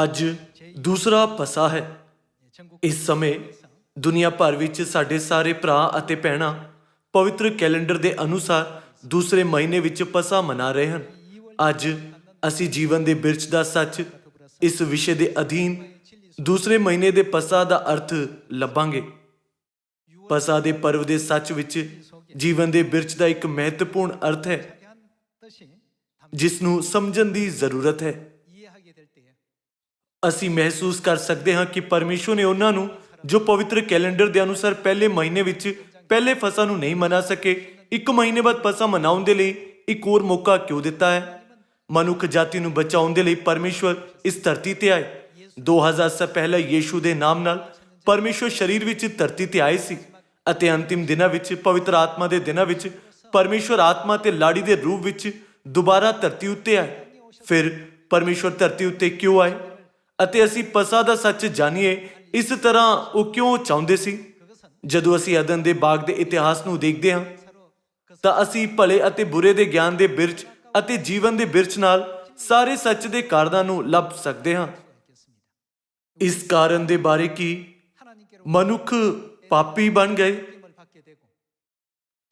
ਅੱਜ ਦੂਸਰਾ ਪਸਾ ਹੈ। ਇਸ ਸਮੇਂ ਦੁਨੀਆ ਭਰ ਵਿੱਚ ਸਾਡੇ ਸਾਰੇ ਭਰਾ ਅਤੇ ਭੈਣਾਂ ਪਵਿੱਤਰ ਕੈਲੰਡਰ ਦੇ ਅਨੁਸਾਰ ਦੂਸਰੇ ਮਹੀਨੇ ਵਿੱਚ ਪਸਾ ਮਨਾ ਰਹੇ ਹਨ। ਅੱਜ ਅਸੀਂ ਜੀਵਨ ਦੇ ਬਿਰਛ ਦਾ ਸੱਚ ਇਸ ਵਿਸ਼ੇ ਦੇ ਅਧੀਨ ਦੂਸਰੇ ਮਹੀਨੇ ਦੇ ਪਸਾ ਦਾ ਅਰਥ ਲੱਭਾਂਗੇ। ਪਸਾ ਦੇ ਪਰਵ ਦੇ ਸੱਚ ਵਿੱਚ ਜੀਵਨ ਦੇ ਬਿਰਛ ਦਾ ਇੱਕ ਮਹੱਤਵਪੂਰਨ ਅਰਥ ਹੈ ਜਿਸ ਨੂੰ ਸਮਝਣ ਦੀ ਜ਼ਰੂਰਤ ਹੈ। ਅਸੀਂ ਮਹਿਸੂਸ ਕਰ ਸਕਦੇ ਹਾਂ ਕਿ ਪਰਮੇਸ਼ਵਰ ਨੇ ਉਹਨਾਂ ਨੂੰ ਜੋ ਪਵਿੱਤਰ ਕੈਲੰਡਰ ਦੇ ਅਨੁਸਾਰ ਪਹਿਲੇ ਮਹੀਨੇ ਵਿੱਚ ਪਹਿਲੇ ਫਸਾ ਨੂੰ ਨਹੀਂ ਮਨਾ ਸਕੇ, ਇੱਕ ਮਹੀਨੇ ਬਾਅਦ ਫਸਾ ਮਨਾਉਣ ਦੇ ਲਈ ਇੱਕ ਹੋਰ ਮੌਕਾ ਕਿਉਂ ਦਿੱਤਾ ਹੈ? ਮਨੁੱਖ ਜਾਤੀ ਨੂੰ ਬਚਾਉਣ ਦੇ ਲਈ ਪਰਮੇਸ਼ਵਰ ਇਸ ਧਰਤੀ ਤੇ ਆਏ। 2000 ਸਾਲ ਪਹਿਲਾਂ ਯੀਸ਼ੂ ਦੇ ਨਾਮ ਨਾਲ ਪਰਮੇਸ਼ਵਰ ਸਰੀਰ ਵਿੱਚ ਧਰਤੀ ਤੇ ਆਏ ਸੀ ਅਤੇ ਅੰਤਿਮ ਦਿਨਾਂ ਵਿੱਚ ਪਵਿੱਤਰ ਆਤਮਾ ਦੇ ਦਿਨਾਂ ਵਿੱਚ ਪਰਮੇਸ਼ਵਰ ਆਤਮਾ ਤੇ ਲਾੜੀ ਦੇ ਰੂਪ ਵਿੱਚ ਦੁਬਾਰਾ ਧਰਤੀ ਉੱਤੇ ਆਏ। ਫਿਰ ਪਰਮੇਸ਼ਵਰ ਧਰਤੀ ਉੱਤੇ ਕਿਉਂ ਆਏ ਅਤੇ ਅਸੀਂ ਪਸਾ ਦਾ ਸੱਚ ਜਾਣੀਏ ਇਸ ਤਰ੍ਹਾਂ ਉਹ ਕਿਉਂ ਚਾਹੁੰਦੇ ਸੀ? ਜਦੋਂ ਅਸੀਂ ਅਦਨ ਦੇ ਬਾਗ ਦੇ ਇਤਿਹਾਸ ਨੂੰ ਦੇਖਦੇ ਹਾਂ ਤਾਂ ਅਸੀਂ ਭਲੇ ਅਤੇ ਬੁਰੇ ਦੇ ਗਿਆਨ ਦੇ ਬਿਰਛ ਅਤੇ ਜੀਵਨ ਦੇ ਬਿਰਛ ਨਾਲ ਸਾਰੇ ਸੱਚ ਦੇ ਕਾਰਨਾਂ ਨੂੰ ਲੱਭ ਸਕਦੇ ਹਾਂ। ਇਸ ਕਾਰਨ ਦੇ ਬਾਰੇ ਕਿ ਮਨੁੱਖ ਪਾਪੀ ਬਣ ਗਏ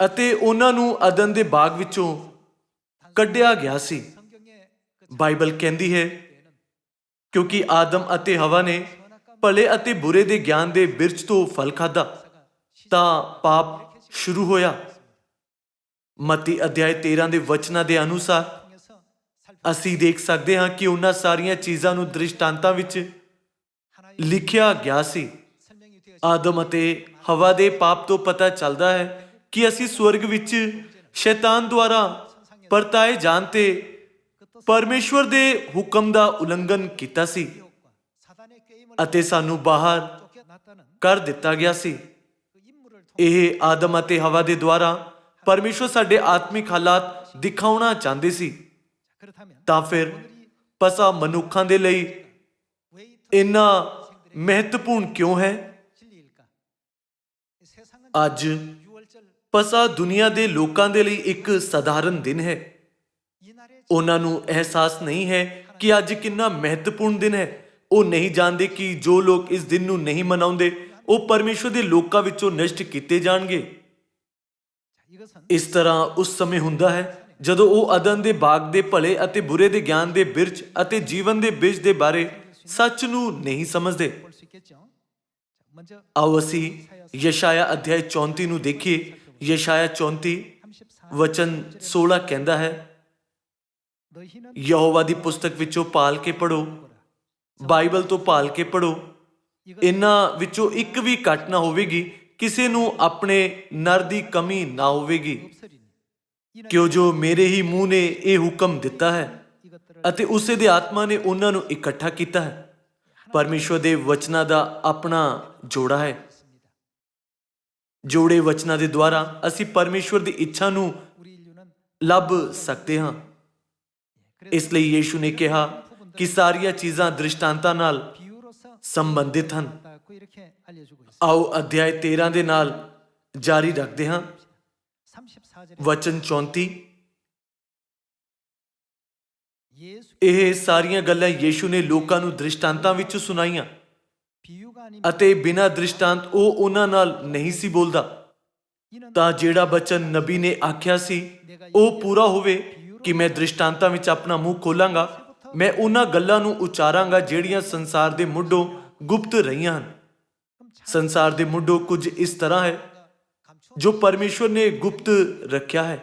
ਅਤੇ ਉਹਨਾਂ ਨੂੰ ਅਦਨ ਦੇ ਬਾਗ ਵਿੱਚੋਂ ਕੱਢਿਆ ਗਿਆ ਸੀ। ਬਾਈਬਲ ਕਹਿੰਦੀ ਹੈ ਕਿਉਂਕਿ ਆਦਮ ਅਤੇ ਹਵਾ ਨੇ ਭਲੇ ਅਤੇ ਬੁਰੇ ਦੇ ਗਿਆਨ ਦੇ ਬਿਰਛ ਤੋਂ ਫਲ ਖਾਧਾ ਤਾਂ ਪਾਪ ਸ਼ੁਰੂ ਹੋਇਆ। ਮਤੀ ਅਧਿਆਇ 13 ਦੇ ਵਚਨਾਂ ਦੇ ਅਨੁਸਾਰ ਅਸੀਂ ਦੇਖ ਸਕਦੇ ਹਾਂ ਕਿ ਉਹਨਾਂ ਸਾਰੀਆਂ ਚੀਜ਼ਾਂ ਨੂੰ ਦ੍ਰਿਸ਼ਟਾਂਤਾਂ ਵਿੱਚ ਲਿਖਿਆ ਗਿਆ ਸੀ। ਆਦਮ ਅਤੇ ਹਵਾ ਦੇ ਪਾਪ ਤੋਂ ਪਤਾ ਚੱਲਦਾ ਹੈ ਕਿ ਅਸੀਂ ਸਵਰਗ ਵਿੱਚ ਸ਼ੈਤਾਨ ਦੁਆਰਾ ਪਰਤਾਏ ਜਾਣ ਤੇ ਪਰਮੇਸ਼ਵਰ ਦੇ ਹੁਕਮ ਦਾ ਉਲੰਘਣ ਕੀਤਾ ਸੀ ਅਤੇ ਸਾਨੂੰ ਬਾਹਰ ਕਰ ਦਿੱਤਾ ਗਿਆ ਸੀ। ਇਹ ਆਦਮ ਅਤੇ ਹਵਾ ਦੇ ਦੁਆਰਾ ਪਰਮੇਸ਼ਵਰ ਸਾਡੇ ਆਤਮਿਕ ਹਾਲਾਤ ਦਿਖਾਉਣਾ ਚਾਹੁੰਦੇ ਸੀ। ਤਾਂ ਫਿਰ ਪਸਾ ਮਨੁੱਖਾਂ ਦੇ ਲਈ ਇੰਨਾ ਮਹੱਤਵਪੂਰਨ ਕਿਉਂ ਹੈ? ਅੱਜ ਪਸਾ ਦੁਨੀਆ ਦੇ ਲੋਕਾਂ ਦੇ ਲਈ ਇੱਕ ਸਧਾਰਨ ਦਿਨ ਹੈ। ਉਹਨਾਂ ਨੂੰ ਅਹਿਸਾਸ ਨਹੀਂ ਹੈ ਕਿ ਅੱਜ ਕਿੰਨਾ ਮਹੱਤਵਪੂਰਨ ਦਿਨ ਹੈ। ਉਹ ਨਹੀਂ ਜਾਣਦੇ ਕਿ ਜੋ ਲੋਕ ਇਸ ਦਿਨ ਨੂੰ ਨਹੀਂ ਮਨਾਉਂਦੇ ਉਹ ਪਰਮੇਸ਼ਵਰ ਦੇ ਲੋਕਾਂ ਵਿੱਚੋਂ ਨਸ਼ਟ ਕੀਤੇ ਜਾਣਗੇ। ਇਸ ਤਰ੍ਹਾਂ ਉਸ ਸਮੇਂ ਹੁੰਦਾ ਹੈ ਜਦੋਂ ਉਹ ਅਦਨ ਦੇ ਬਾਗ ਦੇ ਭਲੇ ਅਤੇ ਬੁਰੇ ਦੇ ਗਿਆਨ ਦੇ ਬਿਰਛ ਅਤੇ ਜੀਵਨ ਦੇ ਬੀਜ ਦੇ ਬਾਰੇ ਸੱਚ ਨੂੰ ਨਹੀਂ ਸਮਝਦੇ। ਆਓ ਅਸੀਂ ਯਸ਼ਾਇਆ ਅਧਿਆਇ 34 ਨੂੰ ਦੇਖੀਏ। ਯਸ਼ਾਇਆ 34 ਵਚਨ 16 ਕਹਿੰਦਾ ਹੈ, ਯਹੋਵਾ ਦੀ ਪੁਸਤਕ ਵਿੱਚੋਂ ਭਾਲ ਕੇ ਪੜ੍ਹੋ, ਬਾਈਬਲ ਤੋਂ ਭਾਲ ਕੇ ਪੜ੍ਹੋ। ਇਹਨਾਂ ਵਿੱਚੋਂ ਇੱਕ ਵੀ ਘੱਟ ਨਾ ਹੋਵੇਗੀ, ਕਿਸੇ ਨੂੰ ਆਪਣੇ ਨਰ ਦੀ ਕਮੀ ਨਾ ਹੋਵੇਗੀ। ਕਿਉਂ ਜੋ ਮੇਰੇ ਹੀ ਮੂੰਹ ਨੇ ਇਹ ਹੁਕਮ ਦਿੱਤਾ ਹੈ ਅਤੇ ਉਸੇ ਦੇ ਆਤਮਾ ਨੇ ਉਹਨਾਂ ਨੂੰ ਇਕੱਠਾ ਕੀਤਾ ਹੈ। ਪਰਮੇਸ਼ਵਰ ਦੇ ਵਚਨਾਂ ਦਾ ਆਪਣਾ ਜੋੜਾ ਹੈ। ਜੋੜੇ ਵਚਨਾਂ ਦੇ ਦੁਆਰਾ ਅਸੀਂ ਪਰਮੇਸ਼ਵਰ ਦੀ ਇੱਛਾ ਨੂੰ ਲੱਭ ਸਕਦੇ ਹਾਂ। ਇਸ ਲਈ ਯੀਸ਼ੂ ਨੇ ਕਿਹਾ ਕਿ ਸਾਰੀਆਂ ਚੀਜ਼ਾਂ ਦ੍ਰਿਸ਼ਟਾਂਤਾਂ ਨਾਲ ਸੰਬੰਧਿਤ ਹਨ। ਆਓ ਅਧਿਆਇ 13 ਦੇ ਨਾਲ ਜਾਰੀ ਰੱਖਦੇ ਹਾਂ। ਵਚਨ 34, ਇਹ ਸਾਰੀਆਂ ਗੱਲਾਂ ਯੀਸ਼ੂ ਨੇ ਲੋਕਾਂ ਨੂੰ ਦ੍ਰਿਸ਼ਟਾਂਤਾਂ ਵਿੱਚ ਸੁਣਾਈਆਂ ਅਤੇ ਬਿਨਾਂ ਦ੍ਰਿਸ਼ਟਾਂਤ ਉਹ ਉਹਨਾਂ ਨਾਲ ਨਹੀਂ ਸੀ ਬੋਲਦਾ ਤਾਂ ਜਿਹੜਾ ਬਚਨ ਨਬੀ ਨੇ ਆਖਿਆ ਸੀ ਉਹ ਪੂਰਾ ਹੋਵੇ ਕਿ ਮੈਂ ਦ੍ਰਿਸ਼ਟਾਂਤਾਂ ਵਿੱਚ ਆਪਣਾ ਮੂੰਹ ਖੋਲਾਂਗਾ, ਮੈਂ ਉਹਨਾਂ ਗੱਲਾਂ ਨੂੰ ਉਚਾਰਾਂਗਾ ਜਿਹੜੀਆਂ ਸੰਸਾਰ ਦੇ ਮੁੱਢੋਂ ਗੁਪਤ ਰਹੀਆਂ ਹਨ। ਸੰਸਾਰ ਦੇ ਮੁੱਢੋਂ ਕੁਝ ਇਸ ਤਰ੍ਹਾਂ ਹੈ ਜੋ ਪਰਮੇਸ਼ਵਰ ਨੇ ਗੁਪਤ ਰੱਖਿਆ ਹੈ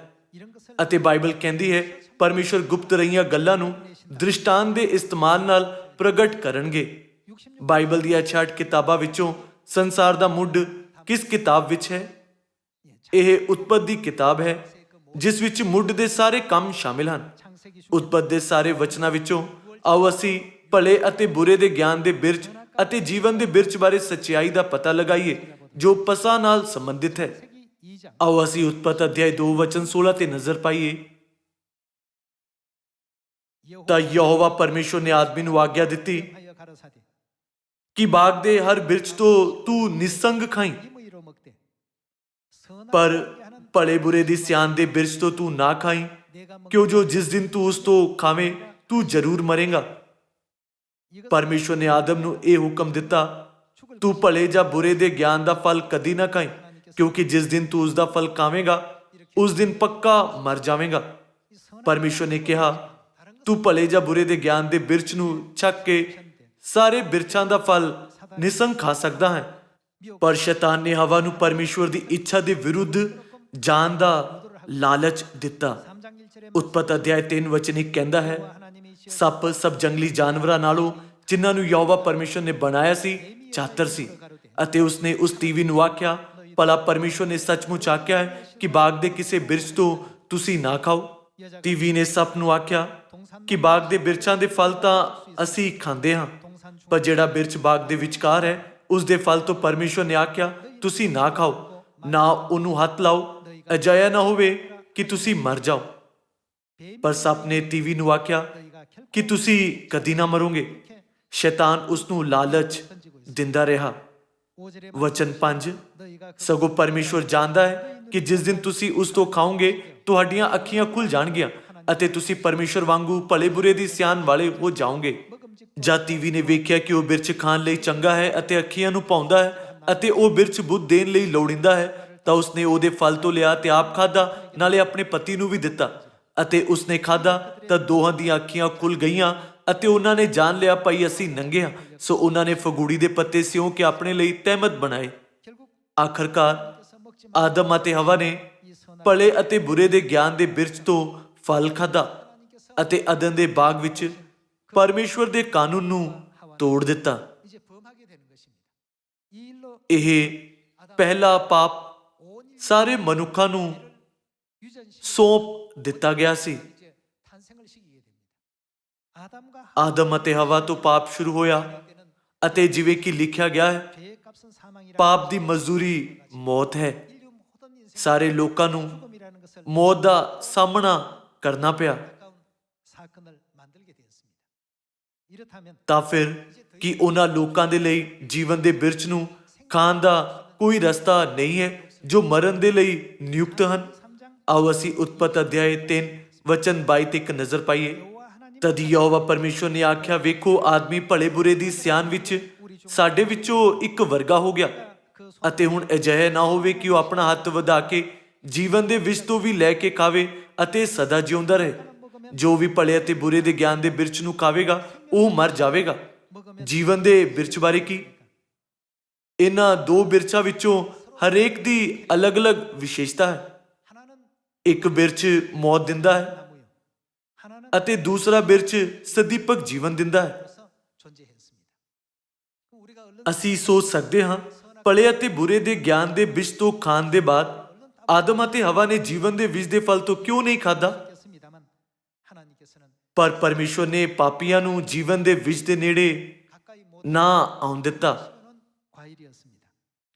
ਅਤੇ ਬਾਈਬਲ ਕਹਿੰਦੀ ਹੈ ਪਰਮੇਸ਼ਵਰ ਗੁਪਤ ਰਹੀਆਂ ਗੱਲਾਂ ਨੂੰ ਦ੍ਰਿਸ਼ਟਾਂਤ ਦੇ ਇਸਤੇਮਾਲ ਨਾਲ ਪ੍ਰਗਟ ਕਰਨਗੇ। ਬਾਈਬਲ ਦੀਆਂ 66 ਕਿਤਾਬਾਂ ਵਿੱਚੋਂ ਸੰਸਾਰ ਦਾ ਮੁੱਢ ਕਿਸ ਕਿਤਾਬ ਵਿੱਚ ਹੈ? ਇਹ ਉਤਪਤ ਦੀ ਕਿਤਾਬ ਹੈ ਜਿਸ ਵਿੱਚ ਮੁੱਢ ਦੇ ਸਾਰੇ ਕੰਮ ਸ਼ਾਮਿਲ ਹਨ। ਉਤਪਤ ਦੇ ਸਾਰੇ ਵਚਨਾਂ ਵਿੱਚੋਂ ਆਓ ਅਸੀਂ ਭਲੇ ਅਤੇ ਬੁਰੇ ਦੇ ਗਿਆਨ ਦੇ ਬਿਰਛ ਅਤੇ ਜੀਵਨ ਦੇ ਬਿਰਛ ਬਾਰੇ ਸੱਚਾਈ ਦਾ ਪਤਾ ਲਗਾਈਏ ਜੋ ਪਸਾ ਨਾਲ ਸੰਬੰਧਿਤ ਹੈ। ਆਓ ਅਸੀਂ ਉਤਪਤ ਅਧਿਆਇ 2 ਵਚਨ 16 ਤੇ ਨਜ਼ਰ ਪਾਈਏ। ਤਾਂ ਯਹੋਵਾ ਪਰਮੇਸ਼ਵਰ ਨੇ ਆਦਮੀ ਨੂੰ ਆਗਿਆ ਦਿੱਤੀ ਕਿ ਬਾਗ ਦੇ ਹਰ ਬਿਰਛ ਤੋਂ ਤੂੰ ਨਿਸੰਗ ਖਾਈ, ਪਰ ਭਲੇ ਬੁਰੇ ਦੀ ਸਿਆਣ ਦੇ ਬਿਰਛ ਤੋਂ ਤੂੰ ਨਾ ਖਾਈ, ਕਿਉਂ ਜੋ ਜਿਸ ਦਿਨ ਤੂੰ ਉਸ ਤੋਂ ਖਾਵੇਂ ਤੂੰ ਜ਼ਰੂਰ ਮਰੇਗਾ। ਪਰਮੇਸ਼ਵਰ ਨੇ ਆਦਮ ਨੂੰ ਇਹ ਹੁਕਮ ਦਿੱਤਾ, ਤੂੰ ਭਲੇ ਜਾਂ ਬੁਰੇ ਦੇ ਗਿਆਨ ਦਾ ਫਲ ਕਦੀ ਨਾ ਖਾਈਂ, ਕਿਉਂਕਿ ਜਿਸ ਦਿਨ ਤੂੰ ਉਸ ਦਾ ਫਲ ਖਾਵੇਂਗਾ ਉਸ ਦਿਨ ਪੱਕਾ ਮਰ ਜਾਵੇਂਗਾ। ਪਰਮੇਸ਼ਵਰ ਨੇ ਕਿਹਾ, ਤੂੰ ਭਲੇ ਜਾਂ ਬੁਰੇ ਦੇ ਗਿਆਨ ਦੇ ਬਿਰਛ ਨੂੰ ਛਕ ਕੇ ਸਾਰੇ ਬਿਰਛਾਂ ਦਾ ਫਲ ਨਿਸੰਗ ਖਾ ਸਕਦਾ ਹੈ। ਪਰ ਸ਼ੈਤਾਨ ਨੇ ਹਵਾ ਨੂੰ ਪਰਮੇਸ਼ਵਰ ਦੀ ਇੱਛਾ ਦੇ ਵਿਰੁੱਧ ਜਾਣ ਦਾ ਲਾਲਚ ਦਿੱਤਾ। ਉਤਪਤ ਅਧਿਆਇ 3 ਵਚਨ ਇੱਕ ਕਹਿੰਦਾ ਹੈ, ਸੱਪ ਸਭ ਜੰਗਲੀ ਜਾਨਵਰਾਂ ਨਾਲੋਂ ਜਿਨ੍ਹਾਂ ਨੂੰ ਯਹੋਵਾ ਪਰਮੇਸ਼ਵਰ ਨੇ ਬਣਾਇਆ ਸੀ ਚਾਤਰ ਸੀ, ਅਤੇ ਉਸਨੇ ਉਸ ਤੀਵੀ ਨੂੰ ਆਖਿਆ, ਭਲਾ ਪਰਮੇਸ਼ਵਰ ਨੇ ਸੱਚਮੁੱਚ ਆਖਿਆ ਹੈ ਕਿ ਬਾਗ ਦੇ ਕਿਸੇ ਬਿਰਛ ਤੋਂ ਤੁਸੀਂ ਨਾ ਖਾਓ। ਤੀਵੀ ਨੇ ਸੱਪ ਨੂੰ ਆਖਿਆ ਕਿ ਬਾਗ ਦੇ ਬਿਰਛਾਂ ਦੇ ਫਲ ਤਾਂ ਅਸੀਂ ਖਾਂਦੇ ਹਾਂ, ਪਰ ਜਿਹੜਾ ਬਿਰਛ ਬਾਗ ਦੇ ਵਿਚਕਾਰ ਹੈ ਉਸ ਦੇ ਫਲ ਤੋਂ ਪਰਮੇਸ਼ਵਰ ਨੇ ਆਖਿਆ ਤੁਸੀਂ ਨਾ ਖਾਓ, ਨਾ ਉਹਨੂੰ ਹੱਥ ਲਾਓ, ਅਜਿਹਾ ਨਾ ਹੋਵੇ ਕਿ ਤੁਸੀਂ ਮਰ ਜਾਓ। ਪਰ ਸੱਪ ਨੇ ਤੀਵੀ ਨੂੰ ਆਖਿਆ ਕਿ ਤੁਸੀਂ ਕਦੀ ਨਾ ਮਰੋਗੇ। ਸ਼ੈਤਾਨ ਉਸ ਨੂੰ ਲਾਲਚ ਦਿੰਦਾ ਰਿਹਾ। ਵਚਨ 5, ਸਗੋਂ ਪਰਮੇਸ਼ਵਰ ਜਾਣਦਾ ਹੈ ਕਿ ਜਿਸ ਦਿਨ ਤੁਸੀਂ ਉਸ ਤੋਂ ਖਾਓਗੇ ਤੁਹਾਡੀਆਂ ਅੱਖੀਆਂ ਖੁੱਲ ਜਾਣਗੀਆਂ ਅਤੇ ਤੁਸੀਂ ਪਰਮੇਸ਼ਵਰ ਵਾਂਗੂ ਭਲੇ ਬੁਰੇ ਦੀ ਸਿਆਣ ਵਾਲੇ ਹੋ ਜਾਓਗੇ। ਜਦ ਤੀਵੀ ਨੇ ਵੇਖਿਆ ਕਿ ਉਹ ਬਿਰਛ ਖਾਣ ਲਈ ਚੰਗਾ ਹੈ ਅਤੇ ਅੱਖੀਆਂ ਨੂੰ ਭਾਉਂਦਾ ਹੈ ਅਤੇ ਉਹ ਬਿਰਛ ਬੁੱਧ ਦੇਣ ਲਈ ਲੋੜੀਂਦਾ ਹੈ, ਤਾਂ ਉਸਨੇ ਉਹਦੇ ਫਲ ਤੋਂ ਲਿਆ ਤੇ ਆਪ ਖਾਧਾ, ਨਾਲੇ ਆਪਣੇ ਪਤੀ ਨੂੰ ਵੀ ਦਿੱਤਾ। ਅਤੇ ਉਸਨੇ ਖਾਧਾ ਤਾਂ ਦੋਹਾਂ ਦੀਆਂ ਅੱਖੀਆਂ ਖੁੱਲ ਗਈਆਂ ਅਤੇ ਉਹਨਾਂ ਨੇ ਜਾਣ ਲਿਆ, ਭਾਈ ਅਸੀਂ ਨੰਗੇ ਹਾਂ। ਸੋ ਉਹਨਾਂ ਨੇ ਫਗੂੜੀ ਦੇ ਪੱਤੇ ਸਿਉਂ ਕੇ ਆਪਣੇ ਲਈ ਤਹਿਮਤ ਬਣਾਏ। ਆਖਰਕਾਰ ਆਦਮ ਅਤੇ ਹਵਾ ਨੇ ਭਲੇ ਅਤੇ ਬੁਰੇ ਦੇ ਗਿਆਨ ਦੇ ਬਿਰਛ ਤੋਂ ਫਲ ਖਾਧਾ ਅਤੇ ਅਦਨ ਦੇ ਬਾਗ ਵਿੱਚ ਪਰਮੇਸ਼ਵਰ ਦੇ ਕਾਨੂੰਨ ਨੂੰ ਤੋੜ ਦਿੱਤਾ। ਇਹ ਪਹਿਲਾ ਪਾਪ ਸਾਰੇ ਮਨੁੱਖਾਂ ਨੂੰ ਸੌਂਪ ਦਿੱਤਾ ਗਿਆ ਸੀ। ਆਦਮ ਅਤੇ ਹਵਾ ਤੋਂ ਪਾਪ ਸ਼ੁਰੂ ਹੋਇਆ ਅਤੇ ਜਿਵੇਂ ਕਿ ਲਿਖਿਆ ਗਿਆ ਹੈ, ਪਾਪ ਦੀ ਮਜ਼ਦੂਰੀ ਮੌਤ ਹੈ। ਸਾਰੇ ਲੋਕਾਂ ਨੂੰ ਮੌਤ ਦਾ ਸਾਹਮਣਾ ਕਰਨਾ ਪਿਆ। ਤਾਂ ਫਿਰ ਕੀ ਉਹਨਾਂ ਲੋਕਾਂ ਦੇ ਲਈ ਜੀਵਨ ਦੇ ਬਿਰਛ ਨੂੰ ਖਾਣ ਦਾ ਕੋਈ ਰਸਤਾ ਨਹੀਂ ਹੈ ਜੋ ਮਰਨ ਦੇ ਲਈ ਨਿਯੁਕਤ ਹਨ? ਆਓ ਅਸੀਂ ਉਤਪਤ ਅਧਿਆਇ 3 ਵਚਨ 22 ਤੇ ਇੱਕ ਨਜ਼ਰ ਪਾਈਏ। ਤਦ ਯਹੋਵਾ ਪਰਮੇਸ਼ਵਰ ਨੇ ਆਖਿਆ, ਵੇਖੋ ਆਦਮੀ ਭਲੇ ਬੁਰੇ ਦੀ ਸਿਆਣ ਵਿੱਚ ਸਾਡੇ ਵਿੱਚੋਂ ਇੱਕ ਵਰਗਾ ਹੋ ਗਿਆ, ਅਤੇ ਹੁਣ ਅਜਿਹਾ ਨਾ ਹੋਵੇ ਕਿ ਉਹ ਆਪਣਾ ਹੱਥ ਵਧਾ ਕੇ ਜੀਵਨ ਦੇ ਵਿਸ਼ ਤੋਂ ਵੀ ਲੈ ਕੇ ਖਾਵੇ ਅਤੇ ਸਦਾ ਜਿਉਂਦਾ ਰਹੇ। ਜੋ ਵੀ ਭਲੇ ਅਤੇ ਬੁਰੇ ਦੇ ਗਿਆਨ ਦੇ ਬਿਰਛ ਨੂੰ ਖਾਵੇਗਾ ਉਹ ਮਰ ਜਾਵੇਗਾ। ਜੀਵਨ ਦੇ ਬਿਰਛ ਬਾਰੇ ਕੀ? ਇਹਨਾਂ ਦੋ ਬਿਰਛਾਂ ਵਿੱਚੋਂ ਹਰੇਕ ਦੀ ਅਲੱਗ-ਅਲੱਗ ਵਿਸ਼ੇਸ਼ਤਾ ਹੈ। ਇੱਕ ਬਿਰਛ ਮੌਤ ਦਿੰਦਾ ਹੈ ਅਤੇ ਦੂਸਰਾ ਬਿਰਛ ਸਦੀਪਕ ਜੀਵਨ ਦਿੰਦਾ ਹੈ। ਅਸੀਂ ਸੋਚ ਸਕਦੇ ਹਾਂ, ਭਲੇ ਅਤੇ ਬੁਰੇ ਦੇ ਗਿਆਨ ਦੇ ਬਿਰਛ ਤੋਂ ਖਾਣ ਦੇ ਬਾਅਦ ਆਦਮ ਅਤੇ ਹਵਾ ਨੇ ਜੀਵਨ ਦੇ ਵਿਸ਼ ਦੇ ਫਲ ਤੋਂ ਕਿਉਂ ਨਹੀਂ ਖਾਧਾ? ਪਰ ਪਰਮੇਸ਼ਵਰ ਨੇ ਪਾਪੀਆਂ ਨੂੰ ਜੀਵਨ ਦੇ ਵਿਸ਼ ਦੇ ਨੇੜੇ ਨਾ ਆਉਣ ਦਿੱਤਾ।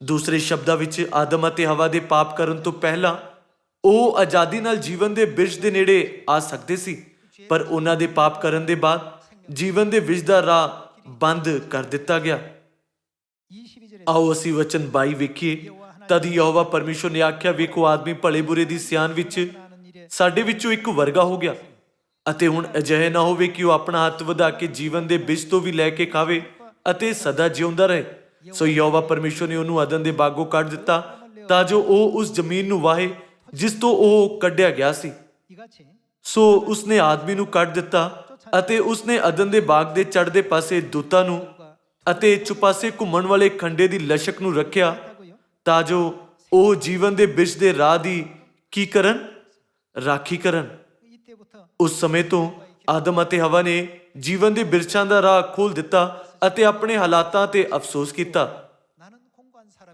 ਦੂਸਰੇ ਸ਼ਬਦਾਂ ਵਿੱਚ ਆਦਮ ਅਤੇ ਹਵਾ ਦੇ ਪਾਪ ਕਰਨ ਤੋਂ ਪਹਿਲਾਂ ਉਹ ਆਜ਼ਾਦੀ ਨਾਲ ਜੀਵਨ ਦੇ ਬਿਰਛ ਦੇ ਨੇੜੇ ਆ ਸਕਦੇ ਸੀ, ਪਰ ਉਹਨਾਂ ਦੇ ਪਾਪ ਕਰਨ ਦੇ ਬਾਅਦ ਜੀਵਨ ਦੇ ਵਿਸ਼ ਦਾ ਰਾਹ ਬੰਦ ਕਰ ਦਿੱਤਾ ਗਿਆ। ਆਓ ਅਸੀਂ ਵਚਨ 22 ਵੇਖੀਏ। ਤਦ ਯਹੋਵਾ ਪਰਮੇਸ਼ਵਰ ਨੇ ਆਖਿਆ, ਵੇਖੋ ਆਦਮੀ ਭਲੇ ਬੁਰੇ ਦੀ ਸਿਆਣ ਵਿੱਚ ਸਾਡੇ ਵਿੱਚੋਂ ਇੱਕ ਵਰਗਾ ਹੋ ਗਿਆ, ਅਤੇ ਹੁਣ ਅਜਿਹਾ ਨਾ ਹੋਵੇ ਕਿ ਉਹ ਆਪਣਾ ਹੱਥ ਵਧਾ ਕੇ ਜੀਵਨ ਦੇ ਬਿਰਛ ਤੋਂ ਵੀ ਲੈ ਕੇ ਖਾਵੇ ਅਤੇ ਸਦਾ ਜਿਉਂਦਾ ਰਹੇ। ਸੋ ਯਹੋਵਾ ਪਰਮੇਸ਼ਵਰ ਨੇ ਉਹਨੂੰ ਅਦਨ ਦੇ ਬਾਗੋਂ ਕੱਢ ਦਿੱਤਾ ਤਾਂ ਜੋ ਉਹ ਉਸ ਜ਼ਮੀਨ ਨੂੰ ਵਾਹੇ ਜਿਸ ਤੋਂ ਉਹ ਕੱਢਿਆ ਗਿਆ ਸੀ। ਸੋ ਉਸਨੇ ਆਦਮੀ ਨੂੰ ਕੱਢ ਦਿੱਤਾ ਅਤੇ ਉਸਨੇ ਅਦਨ ਦੇ ਬਾਗ ਦੇ ਚੜ੍ਹਦੇ ਪਾਸੇ ਦੂਤਾਂ ਨੂੰ ਅਤੇ ਚੁਪਾਸੇ ਘੁੰਮਣ ਵਾਲੇ ਖੰਡੇ ਦੀ ਲਸ਼ਕ ਨੂੰ ਰੱਖਿਆ ਤਾਂ ਜੋ ਉਹ ਜੀਵਨ ਦੇ ਬਿਰਛ ਦੇ ਰਾਹ ਦੀ ਕੀ ਕਰਨ? ਰਾਖੀ ਕਰਨ। ਉਸ ਸਮੇਂ ਤੋਂ ਆਦਮ ਅਤੇ ਹਵਾ ਨੇ ਜੀਵਨ ਦੇ ਬਿਰਛਾਂ ਦਾ ਰਾਹ ਖੋਲ ਦਿੱਤਾ ਅਤੇ ਆਪਣੇ ਹਾਲਾਤਾਂ ਤੇ ਅਫਸੋਸ ਕੀਤਾ।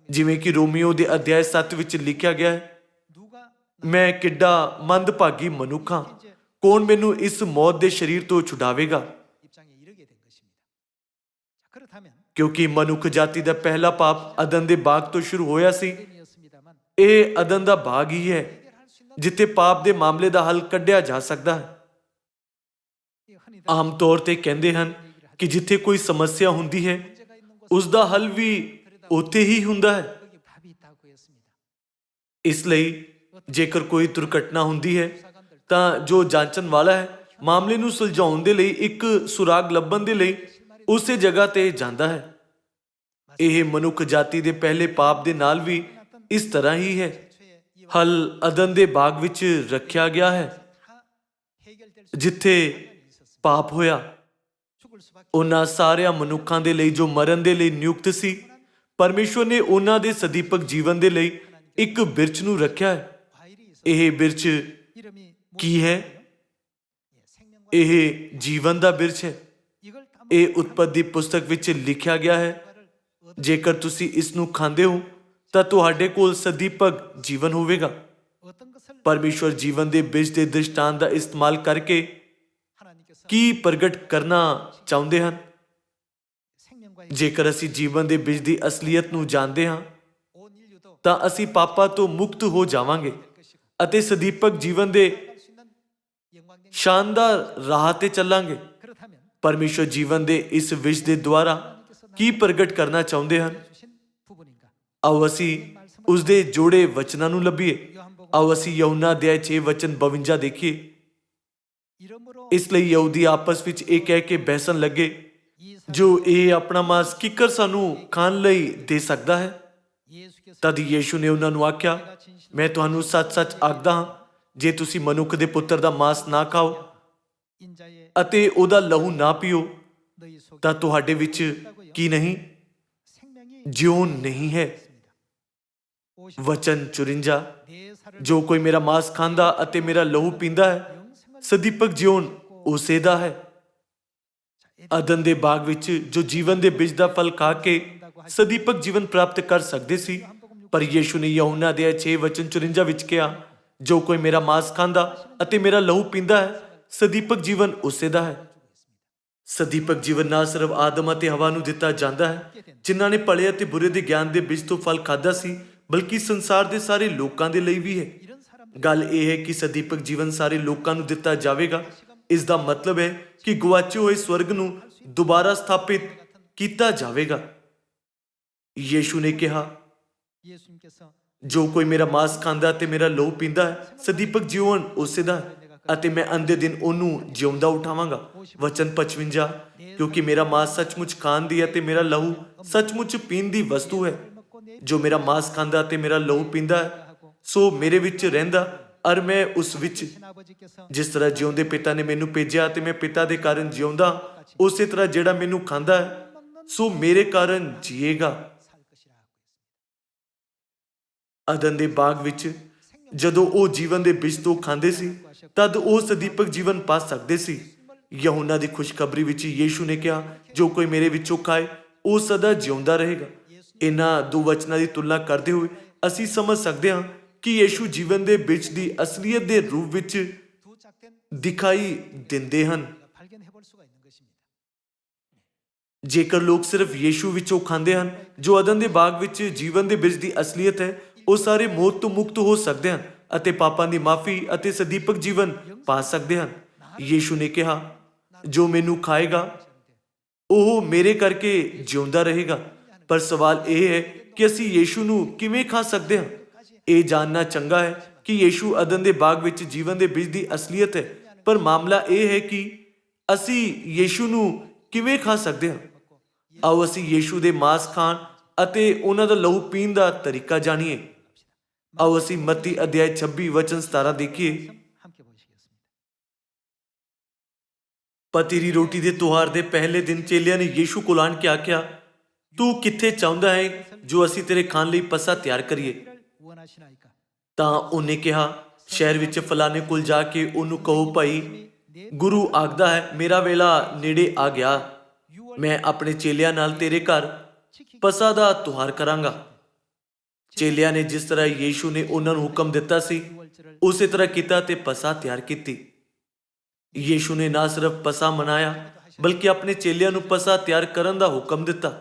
ਜਿਵੇਂ ਕਿ ਰੋਮੀਓ ਦੇ ਅਧਿਆਇ 7 ਵਿੱਚ ਲਿਖਿਆ ਗਿਆ ਹੈ, ਮੈਂ ਕਿੱਡਾ ਮੰਦਭਾਗੀ ਮਨੁੱਖ ਹਾਂ, ਕੌਣ ਮੈਨੂੰ ਇਸ ਮੌਤ ਦੇ ਸਰੀਰ ਤੋਂ ਛੁਡਾਵੇਗਾ? ਕਿਉਂਕਿ ਮਨੁੱਖ ਜਾਤੀ ਦਾ ਪਹਿਲਾ ਪਾਪ ਅਦਨ ਦੇ ਬਾਗ ਤੋਂ ਸ਼ੁਰੂ ਹੋਇਆ ਸੀ। ਇਹ ਅਦਨ ਦਾ ਬਾਗ ਹੀ ਹੈ ਜਿੱਥੇ ਪਾਪ ਦੇ ਮਾਮਲੇ ਦਾ ਹੱਲ ਕੱਢਿਆ ਜਾ ਸਕਦਾ ਹੈ। ਆਮ ਤੌਰ ਤੇ ਕਹਿੰਦੇ ਹਨ ਕਿ ਜਿੱਥੇ ਕੋਈ ਸਮੱਸਿਆ ਹੁੰਦੀ ਹੈ ਉਸ ਦਾ ਹੱਲ ਵੀ ਉੱਥੇ ਹੀ ਹੁੰਦਾ ਹੈ। ਇਸ ਲਈ ਜੇਕਰ ਕੋਈ ਦੁਰਘਟਨਾ ਹੁੰਦੀ ਹੈ ਤਾਂ ਜੋ ਜਾਂਚਣ ਵਾਲਾ ਹੈ ਮਾਮਲੇ ਨੂੰ ਸੁਲਝਾਉਣ ਦੇ ਲਈ ਇੱਕ ਸੁਰਾਗ ਲੱਭਣ ਦੇ ਲਈ ਉਸੇ ਜਗ੍ਹਾ ਤੇ ਜਾਂਦਾ ਹੈ। ਇਹ ਮਨੁੱਖ ਜਾਤੀ ਦੇ ਪਹਿਲੇ ਪਾਪ ਦੇ ਨਾਲ ਵੀ ਇਸ ਤਰ੍ਹਾਂ ਹੀ ਹੈ। ਹਲ ਅਦਨ ਦੇ ਬਾਗ ਵਿੱਚ ਰੱਖਿਆ ਗਿਆ ਹੈ। ਜਿੱਥੇ ਪਾਪ ਹੋਇਆ, ਉਹਨਾਂ ਸਾਰਿਆਂ ਮਨੁੱਖਾਂ ਦੇ ਲਈ ਜੋ ਮਰਨ ਦੇ ਲਈ ਨਿਯੁਕਤ ਸੀ, ਪਰਮੇਸ਼ਵਰ ਨੇ ਉਹਨਾਂ ਦੇ ਸਦੀਪਕ ਜੀਵਨ ਦੇ ਲਈ ਇੱਕ ਬਿਰਛ ਨੂੰ ਰੱਖਿਆ ਹੈ। ਇਹ ਬਿਰਛ ਕੀ ਹੈ? ਇਹ ਜੀਵਨ ਦਾ ਬਿਰਛ ਹੈ। ਇਹ ਉਤਪਤੀ ਪੁਸਤਕ ਵਿੱਚ ਲਿਖਿਆ ਗਿਆ ਹੈ। ਜੇਕਰ ਤੁਸੀਂ ਇਸ ਨੂੰ ਖਾਂਦੇ ਹੋ ਤਾਂ ਤੁਹਾਡੇ ਕੋਲ ਸਦੀਪਕ ਜੀਵਨ ਹੋਵੇਗਾ। ਪਰਮੇਸ਼ਵਰ ਜੀਵਨ ਦੇ ਬਿਰਛ ਦੇ ਦ੍ਰਿਸ਼ਟਾਂਤ ਦਾ ਇਸਤੇਮਾਲ ਕਰਕੇ ਕੀ ਪ੍ਰਗਟ ਕਰਨਾ ਚਾਹੁੰਦੇ ਹਨ? ਜੇਕਰ ਅਸੀਂ ਜੀਵਨ ਦੇ ਬਿਰਛ ਦੀ ਅਸਲੀਅਤ ਨੂੰ ਜਾਣਦੇ ਹਾਂ ਤਾਂ ਅਸੀਂ ਪਾਪਾਂ ਤੋਂ ਮੁਕਤ ਹੋ ਜਾਵਾਂਗੇ ਅਤੇ ਸਦੀਪਕ ਜੀਵਨ ਦੇ ਸ਼ਾਨਦਾਰ ਰਾਹ ਤੇ ਚੱਲਾਂਗੇ। ਪਰਮੇਸ਼ਵਰ ਜੀਵਨ ਦੇ ਇਸ ਵਿਸ਼ ਦੇ ਦੁਆਰਾ ਕੀ ਪ੍ਰਗਟ ਕਰਨਾ ਚਾਹੁੰਦੇ ਹਨ? ਆਓ ਅਸੀਂ ਉਸ ਦੇ ਜੋੜੇ ਵਚਨਾਂ ਨੂੰ ਲੱਭੀਏ। ਆਓ ਅਸੀਂ ਯਹੂਨਾ ਅਧਿਆਇ 6 ਵਚਨ 52 ਦੇਖੀਏ। ਇਸ ਲਈ ਯਹੂਦੀ ਆਪਸ ਵਿੱਚ ਇਹ ਕਹਿ ਕੇ ਬਹਿਸਣ ਲੱਗੇ, ਜੋ ਇਹ ਆਪਣਾ ਮਾਸ ਕਿੱਕਰ ਸਾਨੂੰ ਖਾਣ ਲਈ ਦੇ ਸਕਦਾ ਹੈ? ਤਦ ਯੀਸ਼ੂ ਨੇ ਉਹਨਾਂ ਨੂੰ ਆਖਿਆ, ਮੈਂ ਤੁਹਾਨੂੰ ਸੱਚ-ਸੱਚ ਆਖਦਾ ਹਾਂ, ਜੇ ਤੁਸੀਂ ਮਨੁੱਖ ਦੇ ਪੁੱਤਰ ਦਾ ਮਾਸ ਨਾ ਖਾਓ ਅਤੇ ਉਹਦਾ ਲਹੂ ਨਾ ਪੀਓ ਤਾਂ ਤੁਹਾਡੇ ਵਿੱਚ ਕੀ ਨਹੀਂ? ਜਿਉਣ ਨਹੀਂ ਹੈ। ਵਚਨ 54, ਜੋ ਕੋਈ ਮੇਰਾ ਮਾਸ ਖਾਂਦਾ ਅਤੇ ਮੇਰਾ ਲਹੂ ਪੀਂਦਾ ਹੈ, ਸਦੀਪਕ ਜਿਉਣ ਉਸੇ ਦਾ ਹੈ। ਅਦਨ ਦੇ ਬਾਗ ਵਿੱਚ ਜੋ ਜੀਵਨ ਦੇ ਬੀਜ ਦਾ ਫਲ ਖਾ ਕੇ ਸਦੀਪਕ ਜੀਵਨ ਪ੍ਰਾਪਤ ਕਰ ਸਕਦੇ ਸੀ, ਪਰ ਯੀਸ਼ੂ ਨੇ ਯਹੂਨਾ ਦੇ 6 ਵਚਨ 54 ਵਿੱਚ ਕਿਹਾ, ਜੋ ਕੋਈ ਮੇਰਾ ਮਾਸ ਖਾਂਦਾ ਅਤੇ ਮੇਰਾ ਲਹੂ ਪੀਂਦਾ ਹੈ, ਸਦੀਪਕ ਜੀਵਨ ਉਸੇ ਦਾ ਹੈ। ਸਦੀਪਕ ਜੀਵਨ ਨਾ ਸਿਰਫ ਆਦਮ ਅਤੇ ਹਵਾ ਨੂੰ ਦਿੱਤਾ ਜਾਂਦਾ ਹੈ, ਜਿਨ੍ਹਾਂ ਨੇ ਭਲੇ ਅਤੇ ਬੁਰੇ ਦੇ ਗਿਆਨ ਦੇ ਬੀਜ ਤੋਂ ਫਲ ਖਾਧਾ ਸੀ, ਬਲਕਿ ਸੰਸਾਰ ਦੇ ਸਾਰੇ ਲੋਕਾਂ ਦੇ ਲਈ ਵੀ ਹੈ। ਗੱਲ ਇਹ ਹੈ ਕਿ ਸਦੀਪਕ ਜੀਵਨ ਸਾਰੇ ਲੋਕਾਂ ਨੂੰ ਦਿੱਤਾ ਜਾਵੇਗਾ। ਇਸ ਦਾ ਮਤਲਬ ਹੈ ਕਿ ਗੁਆਚੇ ਹੋਏ ਸਵਰਗ ਨੂੰ ਦੁਬਾਰਾ ਸਥਾਪਿਤ ਕੀਤਾ ਜਾਵੇਗਾ। ਯੀਸ਼ੂ ਨੇ ਕਿਹਾ, ਜੋ ਕੋਈ ਮੇਰਾ ਮਾਸ ਖਾਂਦਾ ਤੇ ਮੇਰਾ ਲਹੂ ਪੀਂਦਾ ਹੈ, ਸਦੀਪਕ ਜੀਵਨ ਉਸੇ ਦਾ ਹੈ ਅਤੇ ਮੈਂ ਅੰਦੇ ਦਿਨ ਉਹਨੂੰ ਜਿਉਂਦਾ ਉਠਾਵਾਂਗਾ। ਵਚਨ 55, ਕਿਉਂਕਿ ਮੇਰਾ ਮਾਸ ਸੱਚਮੁੱਚ ਖਾਣ ਦੀ ਅਤੇ ਮੇਰਾ ਲਹੂ ਸੱਚਮੁੱਚ ਪੀਣ ਦੀ ਵਸਤੂ ਹੈ। ਜੋ ਮੇਰਾ ਮਾਸ ਖਾਂਦਾ ਤੇ ਮੇਰਾ ਲਹੂ ਪੀਂਦਾ ਹੈ, ਸੋ ਮੇਰੇ ਵਿੱਚ ਰਹਿੰਦਾ ਅਰ ਮੈਂ ਉਸ ਵਿੱਚ। ਜਿਸ ਤਰ੍ਹਾਂ ਜਿਉਂਦੇ ਪਿਤਾ ਨੇ ਮੈਨੂੰ ਭੇਜਿਆ ਤੇ ਮੈਂ ਪਿਤਾ ਦੇ ਕਾਰਨ ਜਿਉਂਦਾ, ਉਸੇ ਤਰ੍ਹਾਂ ਜਿਹੜਾ ਮੈਨੂੰ ਖਾਂਦਾ ਹੈ, ਸੋ ਮੇਰੇ ਕਾਰਨ ਜੀਏਗਾ। ਅਦਨ ਦੇ ਬਾਗ ਵਿੱਚ ਜਦੋਂ ਉਹ ਜੀਵਨ ਦੇ ਬੀਜ ਤੋਂ ਖਾਂਦੇ ਸੀ, ਤਦ ਉਹ ਸਦੀਪਕ ਜੀਵਨ ਪਾ ਸਕਦੇ ਸੀ। ਯਹੂਨਾ ਦੀ ਖੁਸ਼ਖਬਰੀ ਵਿੱਚ ਯੀਸ਼ੂ ਨੇ ਕਿਹਾ, ਜੋ ਕੋਈ ਮੇਰੇ ਵਿੱਚੋਂ ਖਾਏ ਉਹ ਸਦਾ ਜਿਉਂਦਾ ਰਹੇਗਾ। ਇਹਨਾਂ ਦੋ ਵਚਨਾਂ ਦੀ ਤੁਲਨਾ ਕਰਦੇ ਹੋਏ ਅਸੀਂ ਸਮਝ ਸਕਦੇ ਹਾਂ ਕਿ ਯੀਸ਼ੂ ਜੀਵਨ ਦੇ ਬੀਜ ਦੀ ਅਸਲੀਅਤ ਦੇ ਰੂਪ ਵਿੱਚ ਦਿਖਾਈ ਦਿੰਦੇ ਹਨ। ਜੇਕਰ ਲੋਕ ਸਿਰਫ ਯੀਸ਼ੂ ਵਿੱਚੋਂ ਖਾਂਦੇ ਹਨ, ਜੋ ਅਦਨ ਦੇ ਬਾਗ ਵਿੱਚ ਜੀਵਨ ਦੇ ਬੀਜ ਦੀ ਅਸਲੀਅਤ ਹੈ, ਉਹ ਸਾਰੇ ਮੌਤ ਤੋਂ ਮੁਕਤ ਹੋ ਸਕਦੇ ਹਨ ਅਤੇ ਪਾਪਾਂ ਦੀ ਮਾਫੀ ਅਤੇ ਸਦੀਪਕ ਜੀਵਨ ਪਾ ਸਕਦੇ ਹਨ। ਯੀਸ਼ੂ ਨੇ ਕਿਹਾ, ਜੋ ਮੈਨੂੰ ਖਾਏਗਾ ਉਹ ਮੇਰੇ ਕਰਕੇ ਜਿਉਂਦਾ ਰਹੇਗਾ। ਪਰ ਸਵਾਲ ਇਹ ਹੈ ਕਿ ਅਸੀਂ ਯੀਸ਼ੂ ਨੂੰ ਕਿਵੇਂ ਖਾ ਸਕਦੇ ਹਾਂ? ਇਹ ਜਾਣਨਾ ਚੰਗਾ ਹੈ ਕਿ ਯੀਸ਼ੂ ਅਦਨ ਦੇ ਬਾਗ ਵਿੱਚ ਜੀਵਨ ਦੇ ਬੀਜ ਦੀ ਅਸਲੀਅਤ ਹੈ, ਪਰ ਮਾਮਲਾ ਇਹ ਹੈ ਕਿ ਅਸੀਂ ਯੀਸ਼ੂ ਨੂੰ ਕਿਵੇਂ ਖਾ ਸਕਦੇ ਹਾਂ। ਆਓ ਅਸੀਂ ਯੀਸ਼ੂ ਦੇ ਮਾਸ ਖਾਣ ਅਤੇ ਉਹਨਾਂ ਦਾ ਲਹੂ ਪੀਣ ਦਾ ਤਰੀਕਾ ਜਾਣੀਏ। ਆਓ ਅਸੀਂ ਮੱਤੀ ਅਧਿਆਇ 26 ਵਚਨ 17 ਦੇਖੀਏ। ਪਤੀਰੀ ਰੋਟੀ ਦੇ ਤਿਉਹਾਰ ਦੇ ਪਹਿਲੇ ਦਿਨ ਚੇਲਿਆਂ ਨੇ ਯੀਸ਼ੂ ਕੋਲ ਆਣ ਕੇ ਆਖਿਆ, ਤੂੰ ਕਿੱਥੇ ਚਾਹੁੰਦਾ ਹੈ ਜੋ ਅਸੀਂ ਤੇਰੇ ਖਾਣ ਲਈ ਪਸਾ ਤਿਆਰ ਕਰੀਏ? ਤਾਂ ਉਹਨੇ ਕਿਹਾ, ਸ਼ਹਿਰ ਵਿੱਚ ਫਲਾਣੇ ਕੋਲ ਜਾ ਕੇ ਉਹਨੂੰ ਕਹੋ, ਭਾਈ ਗੁਰੂ ਆਖਦਾ ਹੈ, ਮੇਰਾ ਵੇਲਾ ਨੇੜੇ ਆ ਗਿਆ, ਮੈਂ ਆਪਣੇ ਚੇਲਿਆਂ ਨਾਲ ਤੇਰੇ ਘਰ ਪਸਾ ਦਾ ਤਿਉਹਾਰ ਕਰਾਂਗਾ। ਚੇਲਿਆਂ ਨੇ ਜਿਸ ਤਰ੍ਹਾਂ ਯੀਸ਼ੂ ਨੇ ਉਹਨਾਂ ਨੂੰ ਹੁਕਮ ਦਿੱਤਾ ਸੀ, ਉਸੇ ਤਰ੍ਹਾਂ ਕੀਤਾ ਤੇ ਪਸਾ ਤਿਆਰ ਕੀਤੀ। ਯੀਸ਼ੂ ਨੇ ਨਾ ਸਿਰਫ ਪਸਾ ਮਨਾਇਆ, ਬਲਕਿ ਆਪਣੇ ਚੇਲਿਆਂ ਨੂੰ ਪਸਾ ਤਿਆਰ ਕਰਨ ਦਾ ਹੁਕਮ ਦਿੱਤਾ।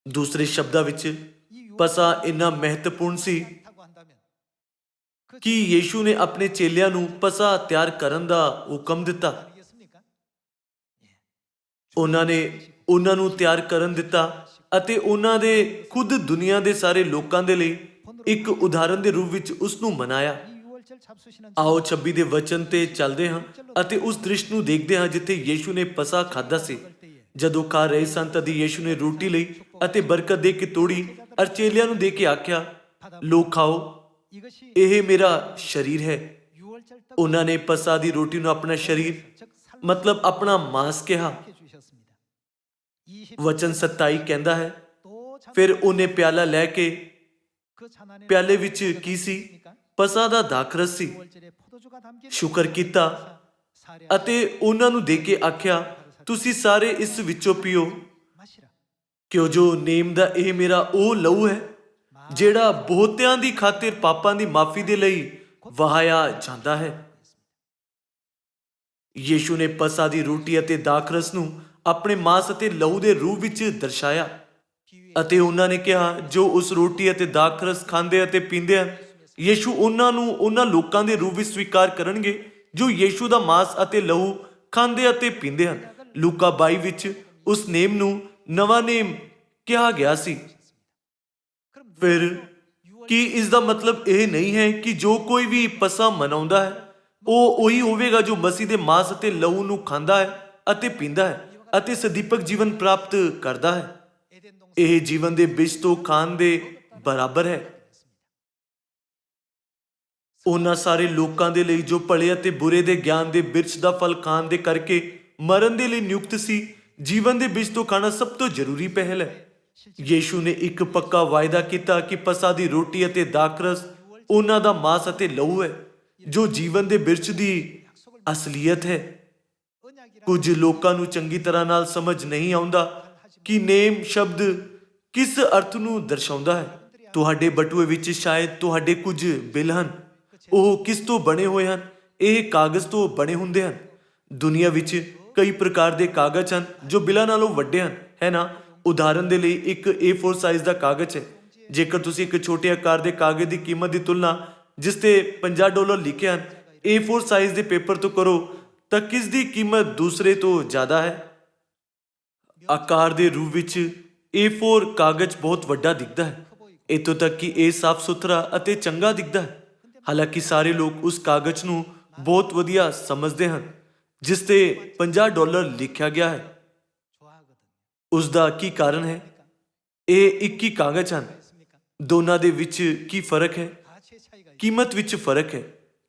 ਦੂਸਰੇ ਸ਼ਬਦਾਂ ਵਿੱਚ ਪਸਾ ਇੰਨਾ ਮਹੱਤਵਪੂਰਨ ਸੀ ਕਿ ਯੀਸ਼ੂ ਨੇ ਆਪਣੇ ਚੇਲਿਆਂ ਨੂੰ ਪਸਾ ਤਿਆਰ ਕਰਨ ਦਾ ਹੁਕਮ ਦਿੱਤਾ। ਉਹਨਾਂ ਨੇ ਉਹਨਾਂ ਨੂੰ ਤਿਆਰ ਕਰਨ ਦਿੱਤਾ ਅਤੇ ਉਹਨਾਂ ਦੇ ਖੁਦ ਦੁਨੀਆ ਦੇ ਸਾਰੇ ਲੋਕਾਂ ਦੇ ਲਈ ਇੱਕ ਉਦਾਹਰਨ ਦੇ ਰੂਪ ਵਿੱਚ ਉਸ ਨੂੰ ਮਨਾਇਆ। ਆਓ 26 ਦੇ ਵਚਨ ਤੇ ਚੱਲਦੇ ਹਾਂ ਅਤੇ ਉਸ ਦ੍ਰਿਸ਼ ਨੂੰ ਦੇਖਦੇ ਹਾਂ ਜਿੱਥੇ ਯੀਸ਼ੂ ਨੇ ਪਸਾ ਖਾਧਾ ਸੀ। ਜਦੋਂ ਖਾ ਰਹੇ ਸਨ ਤਦ ਯੀਸ਼ੂ ਨੇ ਰੋਟੀ ਲਈ ਅਤੇ ਬਰਕਤ ਦੇ ਕੇ ਤੋੜੀ ਅਰ ਚੇਲਿਆਂ ਨੂੰ ਦੇ ਕੇ ਆਖਿਆ, ਲੋ ਖਾਓ, ਇਹ ਮੇਰਾ ਸਰੀਰ ਹੈ। ਉਹਨਾਂ ਨੇ ਪਸਾ ਦੀ ਰੋਟੀ ਨੂੰ ਆਪਣਾ ਸਰੀਰ ਮਤਲਬ ਆਪਣਾ ਮਾਂਸ ਕਿਹਾ। ਵਚਨ 27 ਕਹਿੰਦਾ ਹੈ, ਫਿਰ ਉਹਨੇ ਪਿਆਲਾ ਲੈ ਕੇ, ਪਿਆਲੇ ਵਿੱਚ ਕੀ ਸੀ? ਪਸਾ ਦਾ ਦਾਖਰਸ ਸੀ। ਸ਼ੁਕਰ ਕੀਤਾ ਅਤੇ ਉਹਨਾਂ ਨੂੰ ਦੇ ਕੇ ਆਖਿਆ, ਤੁਸੀਂ ਸਾਰੇ ਇਸ ਵਿੱਚੋਂ ਪੀਓ, ਕਿਉਂ ਜੋ ਨੇਮ ਦਾ ਇਹ ਮੇਰਾ ਉਹ ਲਹੂ ਹੈ ਜਿਹੜਾ ਬਹੁਤਿਆਂ ਦੀ ਖਾਤਰ ਪਾਪਾਂ ਦੀ ਮਾਫੀ ਦੇ ਲਈ ਵਹਾਇਆ ਜਾਂਦਾ ਹੈ। ਯੀਸ਼ੂ ਨੇ ਪਸਾ ਦੀ ਰੋਟੀ ਅਤੇ ਦਾਖਰਸ ਨੂੰ ਆਪਣੇ ਮਾਂਸ ਅਤੇ ਲਹੂ ਦੇ ਰੂਪ ਵਿੱਚ ਦਰਸਾਇਆ ਅਤੇ ਉਹਨਾਂ ਨੇ ਕਿਹਾ, ਜੋ ਉਸ ਰੋਟੀ ਅਤੇ ਦਾਖਰਸ ਖਾਂਦੇ ਅਤੇ ਪੀਂਦੇ ਹਨ, ਯੀਸ਼ੂ ਉਹਨਾਂ ਨੂੰ ਉਹਨਾਂ ਲੋਕਾਂ ਦੇ ਰੂਪ ਵਿੱਚ ਸਵੀਕਾਰ ਕਰਨਗੇ ਜੋ ਯੀਸ਼ੂ ਦਾ ਮਾਂਸ ਅਤੇ ਲਹੂ ਖਾਂਦੇ ਅਤੇ ਪੀਂਦੇ ਹਨ। ਲੂਕਾ 22 ਵਿੱਚ ਉਸ ਨੇਮ ਨੂੰ ਨਵਾਂ ਨੇਮ ਕਿਹਾ ਗਿਆ ਸੀ। ਫਿਰ ਕੀ ਇਸ ਦਾ ਮਤਲਬ ਇਹ ਨਹੀਂ ਹੈ ਕਿ ਜੋ ਕੋਈ ਵੀ ਪਸਾ ਮਨਾਉਂਦਾ ਹੈ ਉਹ ਉਹੀ ਹੋਵੇਗਾ ਜੋ ਮਸੀਹ ਦੇ ਮਾਂਸ ਅਤੇ ਲਹੂ ਨੂੰ ਖਾਂਦਾ ਹੈ ਅਤੇ ਪੀਂਦਾ ਹੈ ਅਤੇ ਸਦੀਪਕ ਜੀਵਨ ਪ੍ਰਾਪਤ ਕਰਦਾ ਹੈ? ਇਹ ਜੀਵਨ ਦੇ ਵਿੱਚ ਤੋਂ ਖਾਣ ਦੇ ਬਰਾਬਰ ਹੈ। ਉਹਨਾਂ ਸਾਰੇ ਲੋਕਾਂ ਦੇ ਲਈ ਜੋ ਭਲੇ ਅਤੇ ਬੁਰੇ ਦੇ ਗਿਆਨ ਦੇ ਬਿਰਛ ਦਾ ਫਲ ਖਾਣ ਦੇ ਕਰਕੇ ਮਰਨ ਦੇ ਲਈ ਨਿਯੁਕਤ ਸੀ, ਜੀਵਨ ਦੇ ਵਿੱਚ ਤੋਂ ਖਾਣਾ ਸਭ ਤੋਂ ਜ਼ਰੂਰੀ ਪਹਿਲ ਹੈ। ਯੀਸ਼ੂ ਨੇ ਇੱਕ ਪੱਕਾ ਵਾਅਦਾ ਕੀਤਾ ਕਿ ਪਸਾ ਦੀ ਰੋਟੀ ਅਤੇ ਦਾਖਰਸ ਉਹਨਾਂ ਦਾ ਮਾਂਸ ਅਤੇ ਲਹੂ ਹੈ ਜੋ ਜੀਵਨ ਦੇ ਬਿਰਛ ਦੀ ਅਸਲੀਅਤ ਹੈ। ਕੁਝ ਲੋਕਾਂ ਨੂੰ ਚੰਗੀ ਤਰ੍ਹਾਂ ਨਾਲ ਸਮਝ ਨਹੀਂ ਆਉਂਦਾ ਕਿ ਨੇਮ ਸ਼ਬਦ ਕਿਸ ਅਰਥ ਨੂੰ ਦਰਸਾਉਂਦਾ ਹੈ। ਤੁਹਾਡੇ ਬਟੂਏ ਵਿੱਚ ਸ਼ਾਇਦ ਤੁਹਾਡੇ ਕੁਝ ਬਿੱਲ ਹਨ। ਉਹ ਕਿਸ ਤੋਂ ਬਣੇ ਹੋਏ ਹਨ? ਇਹ ਕਾਗਜ਼ ਤੋਂ ਬਣੇ ਹੁੰਦੇ ਹਨ। ਦੁਨੀਆ ਵਿੱਚ ਕਈ ਪ੍ਰਕਾਰ ਦੇ ਕਾਗਜ਼ ਹਨ ਜੋ ਬਿੱਲਾਂ ਨਾਲੋਂ ਵੱਡੇ ਹਨ, ਹੈ ਨਾ? ਉਦਾਹਰਨ ਦੇ ਲਈ ਇੱਕ A4 ਸਾਈਜ਼ ਦਾ ਕਾਗਜ਼ ਹੈ। ਜੇਕਰ ਤੁਸੀਂ ਇੱਕ ਛੋਟੇ ਆਕਾਰ ਦੇ ਕਾਗਜ਼ ਦੀ ਕੀਮਤ ਦੀ ਤੁਲਨਾ ਜਿਸ ਤੇ $50 ਲਿਖੇ ਹਨ A4 ਸਾਈਜ਼ ਦੇ ਪੇਪਰ ਤੋਂ ਕਰੋ ਤਾਂ ਕਿਸ ਦੀ ਕੀਮਤ ਦੂਸਰੇ ਤੋਂ ਜ਼ਿਆਦਾ ਹੈ? ਆਕਾਰ ਦੇ ਰੂਪ ਵਿੱਚ A4 ਕਾਗਜ਼ ਬਹੁਤ ਵੱਡਾ ਦਿਖਦਾ ਹੈ, ਇੱਥੋਂ ਤੱਕ ਕਿ ਇਹ ਸਾਫ਼ ਸੁਥਰਾ ਅਤੇ ਚੰਗਾ ਦਿਖਦਾ ਹੈ। ਹਾਲਾਂਕਿ ਸਾਰੇ ਲੋਕ ਉਸ ਕਾਗਜ਼ ਨੂੰ ਬਹੁਤ ਵਧੀਆ ਸਮਝਦੇ ਹਨ ਜਿਸ ਤੇ $50 ਲਿਖਿਆ ਗਿਆ ਹੈ। ਉਸ ਦਾ ਕੀ ਕਾਰਨ ਹੈ? ਇਹ ਇੱਕ ਹੀ ਕਾਗਜ਼ ਹਨ। ਦੋਨਾਂ ਦੇ ਵਿੱਚ ਕੀ ਫਰਕ ਹੈ? ਕੀਮਤ ਵਿੱਚ ਫਰਕ ਹੈ।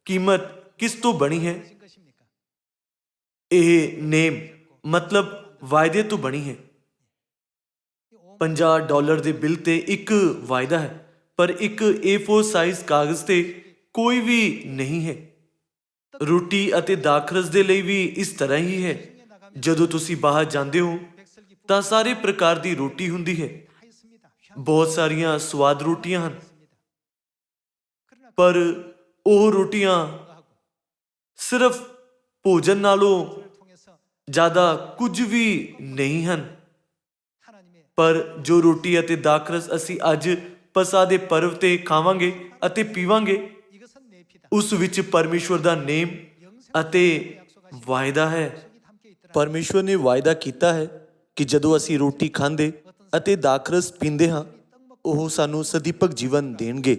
ਕੀਮਤ ਕਿਸ ਤੋਂ ਬਣੀ ਹੈ? ਇਹ ਨੇਮ ਮਤਲਬ ਵਾਅਦੇ ਤੋਂ ਬਣੀ ਹੈ। $50 ਦੇ ਬਿੱਲ ਤੇ ਇੱਕ ਵਾਅਦਾ ਹੈ, ਪਰ ਇੱਕ A4 ਸਾਈਜ਼ ਕਾਗਜ਼ ਤੇ ਕੋਈ ਵੀ ਨਹੀਂ ਹੈ। ਰੋਟੀ ਅਤੇ ਦਾਖਰਸ ਦੇ ਲਈ ਵੀ ਇਸ ਤਰ੍ਹਾਂ ਹੀ ਹੈ। ਜਦੋਂ ਤੁਸੀਂ ਬਾਹਰ ਜਾਂਦੇ ਹੋ ਤਾਂ ਸਾਰੇ ਪ੍ਰਕਾਰ ਦੀ ਰੋਟੀ ਹੁੰਦੀ ਹੈ। ਬਹੁਤ ਸਾਰੀਆਂ ਸਵਾਦ ਰੋਟੀਆਂ ਹਨ, ਪਰ ਉਹ ਰੋਟੀਆਂ ਸਿਰਫ ਭੋਜਨ ਨਾਲੋਂ ਜ਼ਿਆਦਾ ਕੁਝ ਵੀ ਨਹੀਂ ਹਨ। ਪਰ ਜੋ ਰੋਟੀ ਅਤੇ ਦਾਖਰਸ ਅਸੀਂ ਅੱਜ ਪਸਾ ਦੇ ਪਰਵ ਤੇ ਖਾਵਾਂਗੇ ਅਤੇ ਪੀਵਾਂਗੇ, ਉਸ ਵਿੱਚ ਪਰਮੇਸ਼ਵਰ ਦਾ ਨੇਮ ਅਤੇ ਵਾਅਦਾ ਹੈ। ਪਰਮੇਸ਼ਵਰ ਨੇ ਵਾਅਦਾ ਕੀਤਾ ਹੈ ਕਿ ਜਦੋਂ ਅਸੀਂ ਰੋਟੀ ਖਾਂਦੇ ਅਤੇ ਦਾਖਰਸ ਪੀਂਦੇ ਹਾਂ, ਉਹ ਸਾਨੂੰ ਸਦੀਪਕ ਜੀਵਨ ਦੇਣਗੇ।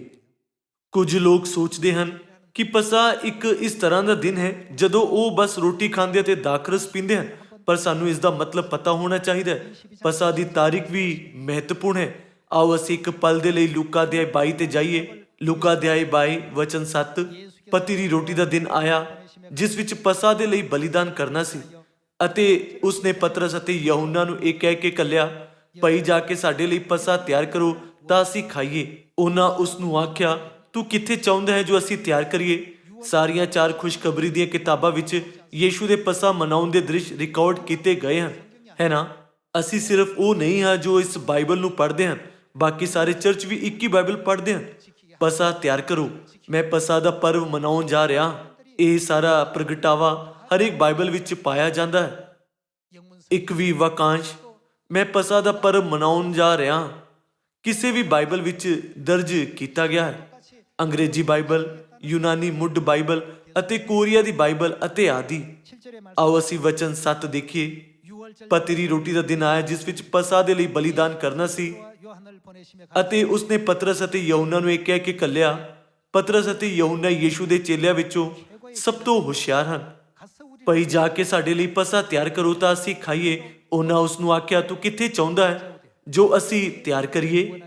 ਕੁਝ ਲੋਕ ਸੋਚਦੇ ਹਨ ਕਿ ਪਸਾ ਇੱਕ ਇਸ ਤਰ੍ਹਾਂ ਦਾ ਦਿਨ ਹੈ ਜਦੋਂ ਉਹ ਬਸ ਰੋਟੀ ਖਾਂਦੇ ਅਤੇ ਦਾਖਰਸ ਪੀਂਦੇ ਹਨ, ਪਰ ਸਾਨੂੰ ਇਸ ਦਾ ਮਤਲਬ ਪਤਾ ਹੋਣਾ ਚਾਹੀਦਾ ਹੈ। ਪਸਾ ਦੀ ਤਾਰੀਖ ਵੀ ਮਹੱਤਵਪੂਰਨ ਹੈ। ਆਓ ਅਸੀਂ ਇੱਕ ਪਲ ਦੇ ਲਈ ਲੂਕਾ ਅਧਿਆਇ 22 ਤੇ ਜਾਈਏ। ਲੂਕਾ ਅਧਿਆਇ 22 ਵਚਨ 7। ਪੱਤੀ ਰੋਟੀ ਦਾ ਦਿਨ ਆਇਆ ਜਿਸ ਵਿੱਚ ਪਸਾ ਦੇ ਲਈ ਬਲੀਦਾਨ ਕਰਨਾ ਸੀ, ਅਤੇ ਉਸਨੇ ਪਤਰਸ ਅਤੇ ਯਹੂਨਾ ਨੂੰ ਇਹ ਕਹਿ ਕੇ ਘੱਲਿਆ, ਭਾਈ ਜਾ ਕੇ ਸਾਡੇ ਲਈ ਪਸਾ ਤਿਆਰ ਕਰੋ ਤਾਂ ਅਸੀਂ ਖਾਈਏ। ਉਹਨਾਂ ਉਸ ਨੂੰ ਆਖਿਆ, ਤੂੰ ਕਿੱਥੇ ਚਾਹੁੰਦਾ ਹੈ ਜੋ ਅਸੀਂ ਤਿਆਰ ਕਰੀਏ? ਸਾਰੀਆਂ 4 ਖੁਸ਼ਖਬਰੀ ਦੀਆਂ ਕਿਤਾਬਾਂ ਵਿੱਚ ਯੀਸ਼ੂ ਦੇ ਪਸਾ ਮਨਾਉਣ ਦੇ ਦ੍ਰਿਸ਼ ਰਿਕਾਰਡ ਕੀਤੇ ਗਏ ਹਨ, ਹੈ ਨਾ? ਅਸੀਂ ਸਿਰਫ ਉਹ ਨਹੀਂ ਹਾਂ ਜੋ ਇਸ ਬਾਈਬਲ ਨੂੰ ਪੜ੍ਹਦੇ ਹਨ, ਬਾਕੀ ਸਾਰੇ ਚਰਚ ਵੀ ਇੱਕ ਹੀ ਬਾਈਬਲ ਪੜ੍ਹਦੇ ਹਨ। ਪਸਾ ਤਿਆਰ ਕਰੋ, ਮੈਂ ਪਸਾ ਦਾ ਪਰਵ ਮਨਾਉਣ ਜਾ ਰਿਹਾ। ਇਹ ਸਾਰਾ ਪ੍ਰਗਟਾਵਾ ਹਰੇਕ ਬਾਈਬਲ ਵਿੱਚ ਪਾਇਆ ਜਾਂਦਾ ਹੈ। ਇੱਕ ਵੀ ਵਾਕਾਂਸ਼ ਮੈਂ ਪਸਾ ਦਾ ਪਰਵ ਮਨਾਉਣ ਜਾ ਰਿਹਾ ਕਿਸੇ ਵੀ ਬਾਈਬਲ ਵਿੱਚ ਦਰਜ ਕੀਤਾ ਗਿਆ ਹੈ। ਅੰਗਰੇਜ਼ੀ ਬਾਈਬਲ, ਯੂਨਾਨੀ ਮੁੱਢ ਬਾਈਬਲ ਅਤੇ ਕੋਰੀਆ ਦੀ ਬਾਈਬਲ ਅਤੇ ਆਦਿ। ਆਓ ਅਸੀਂ ਵਚਨ 7 ਦੇਖੀਏ। ਪੱਤੀ ਰੋਟੀ ਦਾ ਦਿਨ ਆਇਆ ਜਿਸ ਵਿੱਚ ਪਸਾ ਦੇ ਲਈ ਬਲੀਦਾਨ ਕਰਨਾ ਸੀ, ਅਤੇ ਉਸਨੇ ਪਤਰਸ ਅਤੇ ਯਹੂਨਾ ਨੂੰ ਇਹ ਕਹਿ ਕੇ ਘੱਲਿਆ, ਪਤਰਸ ਅਤੇ ਯਹੂਨਾ ਯੀਸ਼ੂ ਦੇ ਚੇਲਿਆਂ ਵਿੱਚੋਂ ਸਭ ਤੋਂ ਹੁਸ਼ਿਆਰ ਹਨ। ਭਈ ਜਾ ਕੇ ਸਾਡੇ ਲਈ ਪਸਾ ਤਿਆਰ ਕਰੋ ਤਾਂ ਅਸੀਂ ਖਾਈਏ। ਉਹਨਾਂ ਉਸ ਨੂੰ ਆਖਿਆ, ਤੂੰ ਕਿੱਥੇ ਚਾਹੁੰਦਾ ਹੈ ਜੋ ਅਸੀਂ ਤਿਆਰ ਕਰੀਏ?